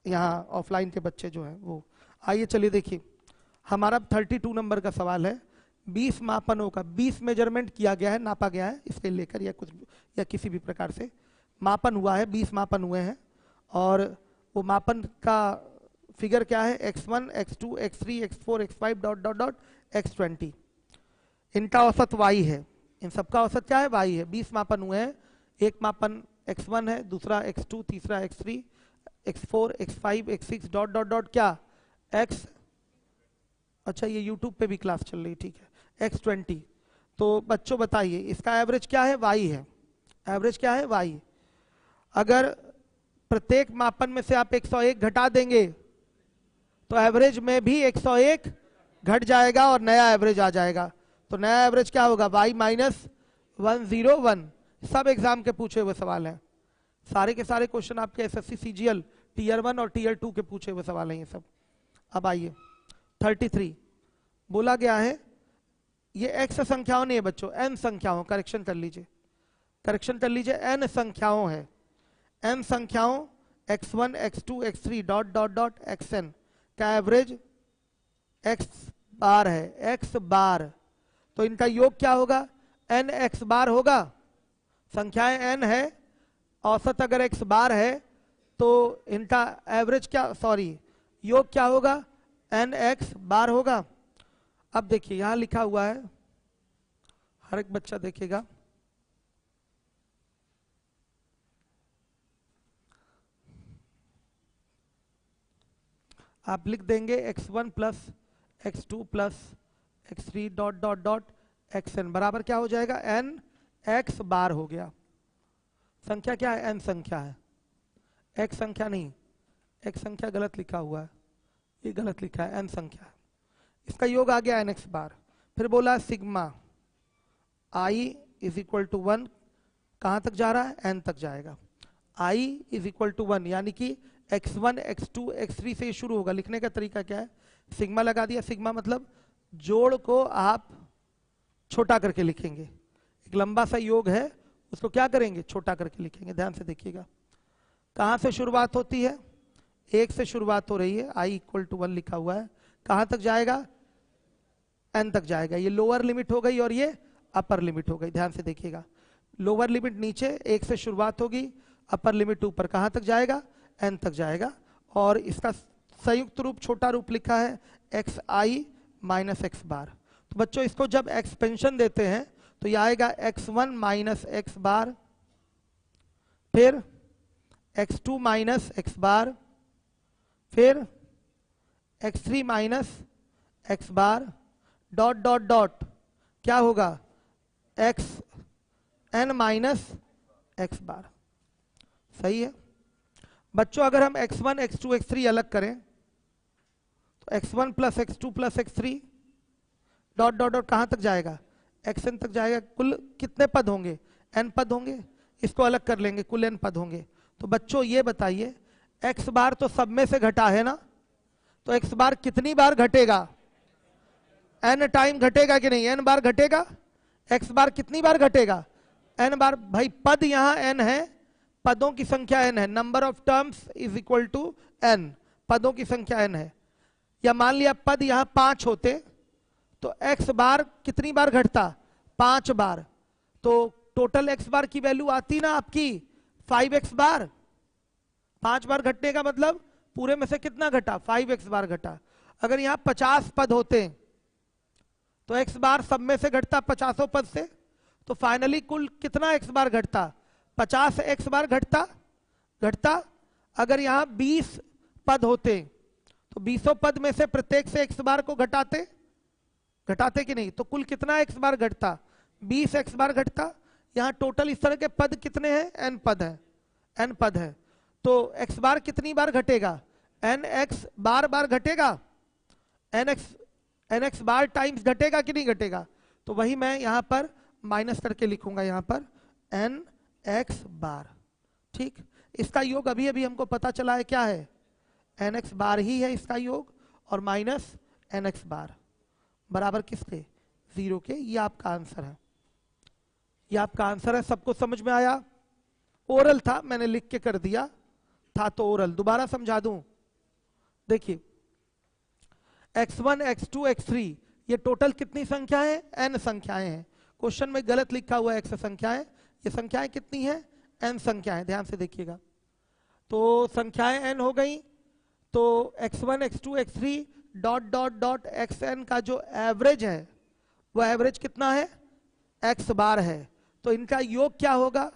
यहाँ ऑफलाइन के बच्चे जो हैं वो। आइए चलिए देखिए हमारा 32 नंबर का सवाल है। 20 मापनों का 20 मेजरमेंट किया गया है, नापा गया है, इसके लेकर या कुछ या किसी भी प्रकार से मापन हुआ है, 20 मापन हुए हैं और वो मापन का फिगर क्या है? x1 x2 x3 x4 x5 dot dot dot x20। इनका औसत y है, इन सबका औसत क्या है? y है। 20 मापन हुए हैं, एक मापन x1 है, दूसरा x2, तीसरा x3 x4 x5 x6 dot dot dot क्या x। अच्छा ये YouTube पे भी क्लास चल रही, ठीक है, x20। तो बच्चों बताइए इसका एवरेज क्या है? y है। एवरेज क्या है? y। अगर प्रत्येक मापन में से आप 101 घटा देंगे तो एवरेज में भी 101 घट जाएगा और नया एवरेज आ जाएगा। तो नया एवरेज क्या होगा? y minus 101। सब एग्जाम के पूछे हुए सवाल हैं, सारे के सारे क्वेश्चन आपके एसएससी सीजीएल टीयर 1 और टीयर 2 के पूछे हुए सवाल हैं ये सब। अब आइए 33 बोला गया है ये x संख्याओं नहीं है बच्चों, n संख्याओं, करेक्शन कर लीजिए, करेक्शन कर लीजिए, n संख्याओं है, n संख्याओं x1 x2 x3 dot dot dot xn का एवरेज x बार है, x बार, तो इनका योग क्या होगा, n x बार होगा, संख्याएं n है, औसत अगर x बार है तो इनका एवरेज क्या, सॉरी योग क्या होगा, n x बार होगा। अब देखिए यहां लिखा हुआ है, हर एक बच्चा देखेगा, आप लिख देंगे x1 plus x2 plus x3 dot dot dot xn बराबर क्या हो जाएगा, n x बार हो गया। संख्या क्या है, n संख्या है, x संख्या नहीं, x संख्या गलत लिखा हुआ है, ये गलत लिखा है, n संख्या है, इसका योग आ गया nx बार। फिर बोला sigma i is equal to 1, कहां तक जा रहा है, n तक जाएगा, i इज इक्वल टू 1, यानी कि x1 x2 x3 से शुरू होगा। लिखने का तरीका क्या है, सिग्मा लगा दिया, सिग्मा मतलब जोड़ को आप छोटा करके लिखेंगे, एक लंबा सा योग है उसको क्या करेंगे, छोटा करके लिखेंगे। ध्यान से देखिएगा, कहां से शुरुआत होती है, 1 से शुरुआत हो रही है, i इक्वल टू 1 लिखा हुआ है, कहां तक जाएगा, n तक जाएगा। ये लोअर लिमिट हो गई और ये अपर लिमिट हो गई। ध्यान से देखिएगा, लोअर लिमिट नीचे 1 से शुरुआत होगी, अपर लिमिट ऊपर, कहां तक जाएगा, n तक जाएगा, और इसका संयुक्त रूप छोटा रूप लिखा है xi माइनस x बार। तो बच्चों इसको जब एक्सपेंशन देते हैं तो यह आएगा x1 माइनस x बार, फिर x2 माइनस x बार, फिर x3 माइनस x बार, डॉट डॉट डॉट क्या होगा, xn माइनस x बार। सही है बच्चों, अगर हम x1 x2 x3 अलग करें तो x1 plus x2 plus x3 dot dot dot कहां तक जाएगा, xn तक जाएगा। कुल कितने पद होंगे, n पद होंगे, इसको अलग कर लेंगे, कुल n पद होंगे। तो बच्चों ये बताइए, x बार तो सब में से घटा है ना, तो x बार कितनी बार घटेगा, n टाइम घटेगा कि नहीं, n बार घटेगा, x बार कितनी बार घटेगा, n बार। भाई पद यहां n है, पदों की संख्या n है, number of terms is equal to n, पदों की संख्या n है। या मान लिया पद यहां 5 होते तो x बार कितनी बार घटता, 5 बार, तो टोटल x बार की वैल्यू आती ना आपकी 5x बार। 5 बार घटने का मतलब पूरे में से कितना घटा, 5x बार घटा। अगर यहां 50 पद होते तो x बार सब में से घटता 50 पद से, तो फाइनली कुल कितना x बार घटता, 50 x बार घटता। अगर यहां 20 पद होते तो 20 पद में से प्रत्येक से x बार को घटाते कि नहीं, तो कुल कितना x बार घटता, 20 x बार घटता। यहां टोटल इस तरह के पद कितने हैं, n पद है, n पद है, तो x बार कितनी बार घटेगा, nx बार बार घटेगा, nx बार टाइम्स घटेगा कि नहीं घटेगा। तो वही मैं यहां पर माइनस करके लिखूंगा, यहां पर nx बार। ठीक, इसका योग अभी अभी हमको पता चला है क्या है, nx बार ही है इसका योग, और माइनस nx बार बराबर किसके, 0 के। ये आपका आंसर है, ये आपका आंसर है। सबको समझ में आया, ओरल था मैंने लिख के कर दिया था, तो ओरल दोबारा समझा दूं। देखिए x1 x2 x3 ये टोटल कितनी संख्या है, n संख्याएं हैं। क्वेश्चन में गलत लिखा हुआ है x संख्याएं, ये संख्याएं कितनी है, n संख्याएं। ध्यान से देखिएगा, तो संख्याएं n हो गई, तो x1 x2 x3 dot dot dot xn का जो एवरेज है वो एवरेज कितना है, x बार है, तो इनका योग क्या होगा,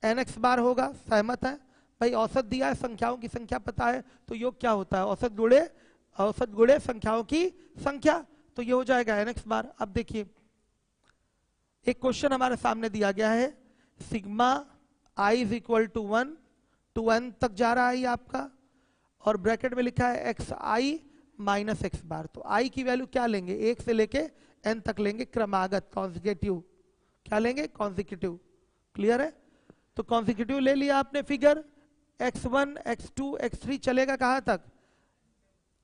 nx बार होगा। सहमत है भाई, औसत दिया है, संख्याओं की संख्या पता है, तो योग क्या होता है, औसत गुणे संख्याओं की संख्या, तो ये हो जाएगा nx बार। अब देखिए एक क्वेश्चन हमारे सामने दिया गया है, sigma i is equal to 1 to n तक जा रहा है ये आपका, और ब्रैकेट में लिखा है xi माइनस x बार। तो i की वैल्यू क्या लेंगे, 1 से लेके n तक लेंगे, क्रमागत कॉन्जिक्यूटिव, क्या लेंगे, कॉन्जिक्यूटिव। क्लियर है, तो कॉन्जिक्यूटिव ले लिया आपने फिगर, x1 x2 x3 चलेगा कहां तक,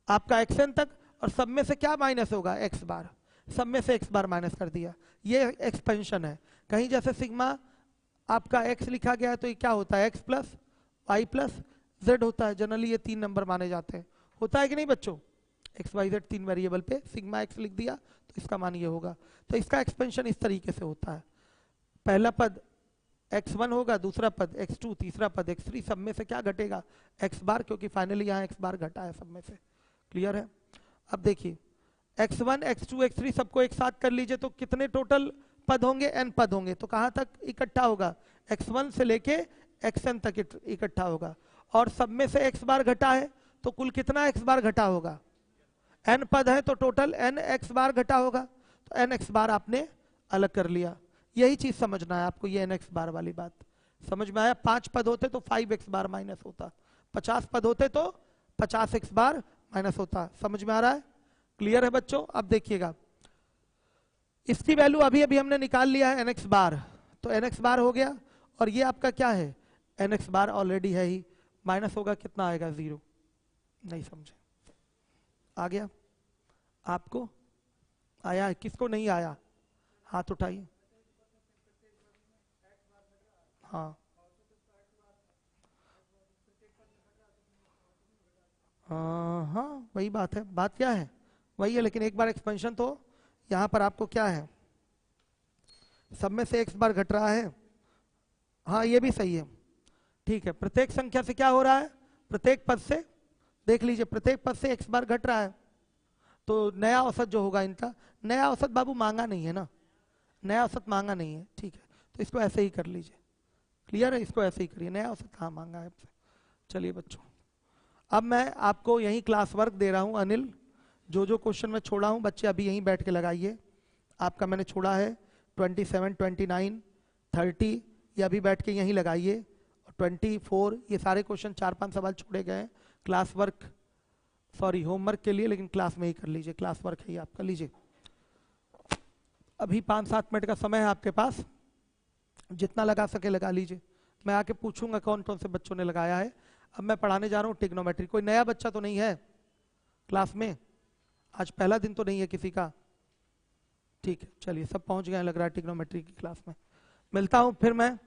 आपका xn तक, और सब में से क्या माइनस होगा, x बार। सब में से x बार माइनस कर दिया, ये एक्सपेंशन है। कहीं जैसे सिग्मा आपका x लिखा गया है तो ये क्या होता है, x plus Y plus Z होता है। जनरली ये 3 नंबर माने जाते हैं, होता है कि नहीं बच्चों? एक्स वाई जेड 3 वेरिएबल पे सिग्मा x लिख दिया तो इसका मान ये होगा। तो इसका एक्सपेंशन इस तरीके से होता है, पहला पद x1 होगा, दूसरा पद x2, तीसरा पद x3, सब में से क्या घटेगा, x बार, क्योंकि फाइनली यहाँ x बार घटा है सब में से। क्लियर है? अब देखिए x1 x2 x3 सबको एक साथ कर लीजिए तो कितने टोटल पद होंगे, n पद होंगे। तो कहां तक इकट्ठा होगा, x1 से लेके xn तक इकट्ठा होगा। और सब में से x बार घटा है तो कुल कितना x बार घटा होगा, n पद है तो टोटल n x बार घटा होगा। तो n x बार आपने अलग कर लिया, यही चीज समझना है आपको, ये n x बार वाली बात समझ में आया? 5 पद होते तो 5x बार माइनस होता, 50 पद होते तो 50x बार माइनस होता। समझ में आ रहा है? क्लियर है बच्चों? अब देखिएगा इसकी वैल्यू अभी अभी हमने निकाल लिया है nx बार, तो nx बार हो गया। और ये आपका क्या है, nx बार ऑलरेडी है ही, माइनस होगा कितना आएगा, 0। नहीं समझे? आ गया आपको? आया है? किसको नहीं आया हाथ उठाइए। हाँ हाँ वही बात है, बात क्या है वही है, लेकिन एक बार एक्सपेंशन तो यहां पर आपको क्या है, सब में से x बार घट रहा है। हाँ ये भी सही है, ठीक है। प्रत्येक संख्या से क्या हो रहा है, प्रत्येक पद से, देख लीजिए प्रत्येक पद से x बार घट रहा है। तो नया औसत जो होगा इनका, नया औसत बाबू मांगा नहीं है ना, नया औसत मांगा नहीं है, ठीक है। तो इसको ऐसे ही कर लीजिए, क्लियर है? इसको ऐसे ही करिए, नया औसत कहाँ मांगा है आपसे। चलिए बच्चों अब मैं आपको यही क्लास वर्क दे रहा हूं अनिल, जो जो क्वेश्चन मैं छोड़ा हूं बच्चे अभी यहीं बैठ के लगाइए। आपका मैंने छोड़ा है 27, 29, 30, ये अभी बैठ के यहीं लगाइए। और 24 ये सारे क्वेश्चन 4-5 सवाल छोड़े गए हैं क्लास वर्क, सॉरी होमवर्क के लिए, लेकिन क्लास में ही कर लीजिए, क्लास वर्क है ये आप कर लीजिए। अभी 5-7 मिनट का समय है आपके पास, जितना लगा सके लगा लीजिए। मैं आके पूछूंगा कौन कौन से बच्चों ने लगाया है। अब मैं पढ़ाने जा रहा हूँ ट्रिग्नोमेट्री। कोई नया बच्चा तो नहीं है क्लास में? आज पहला दिन तो नहीं है किसी का? ठीक है चलिए, सब पहुंच गए लग रहा है ट्रिग्नोमेट्री की क्लास में। मिलता हूं फिर मैं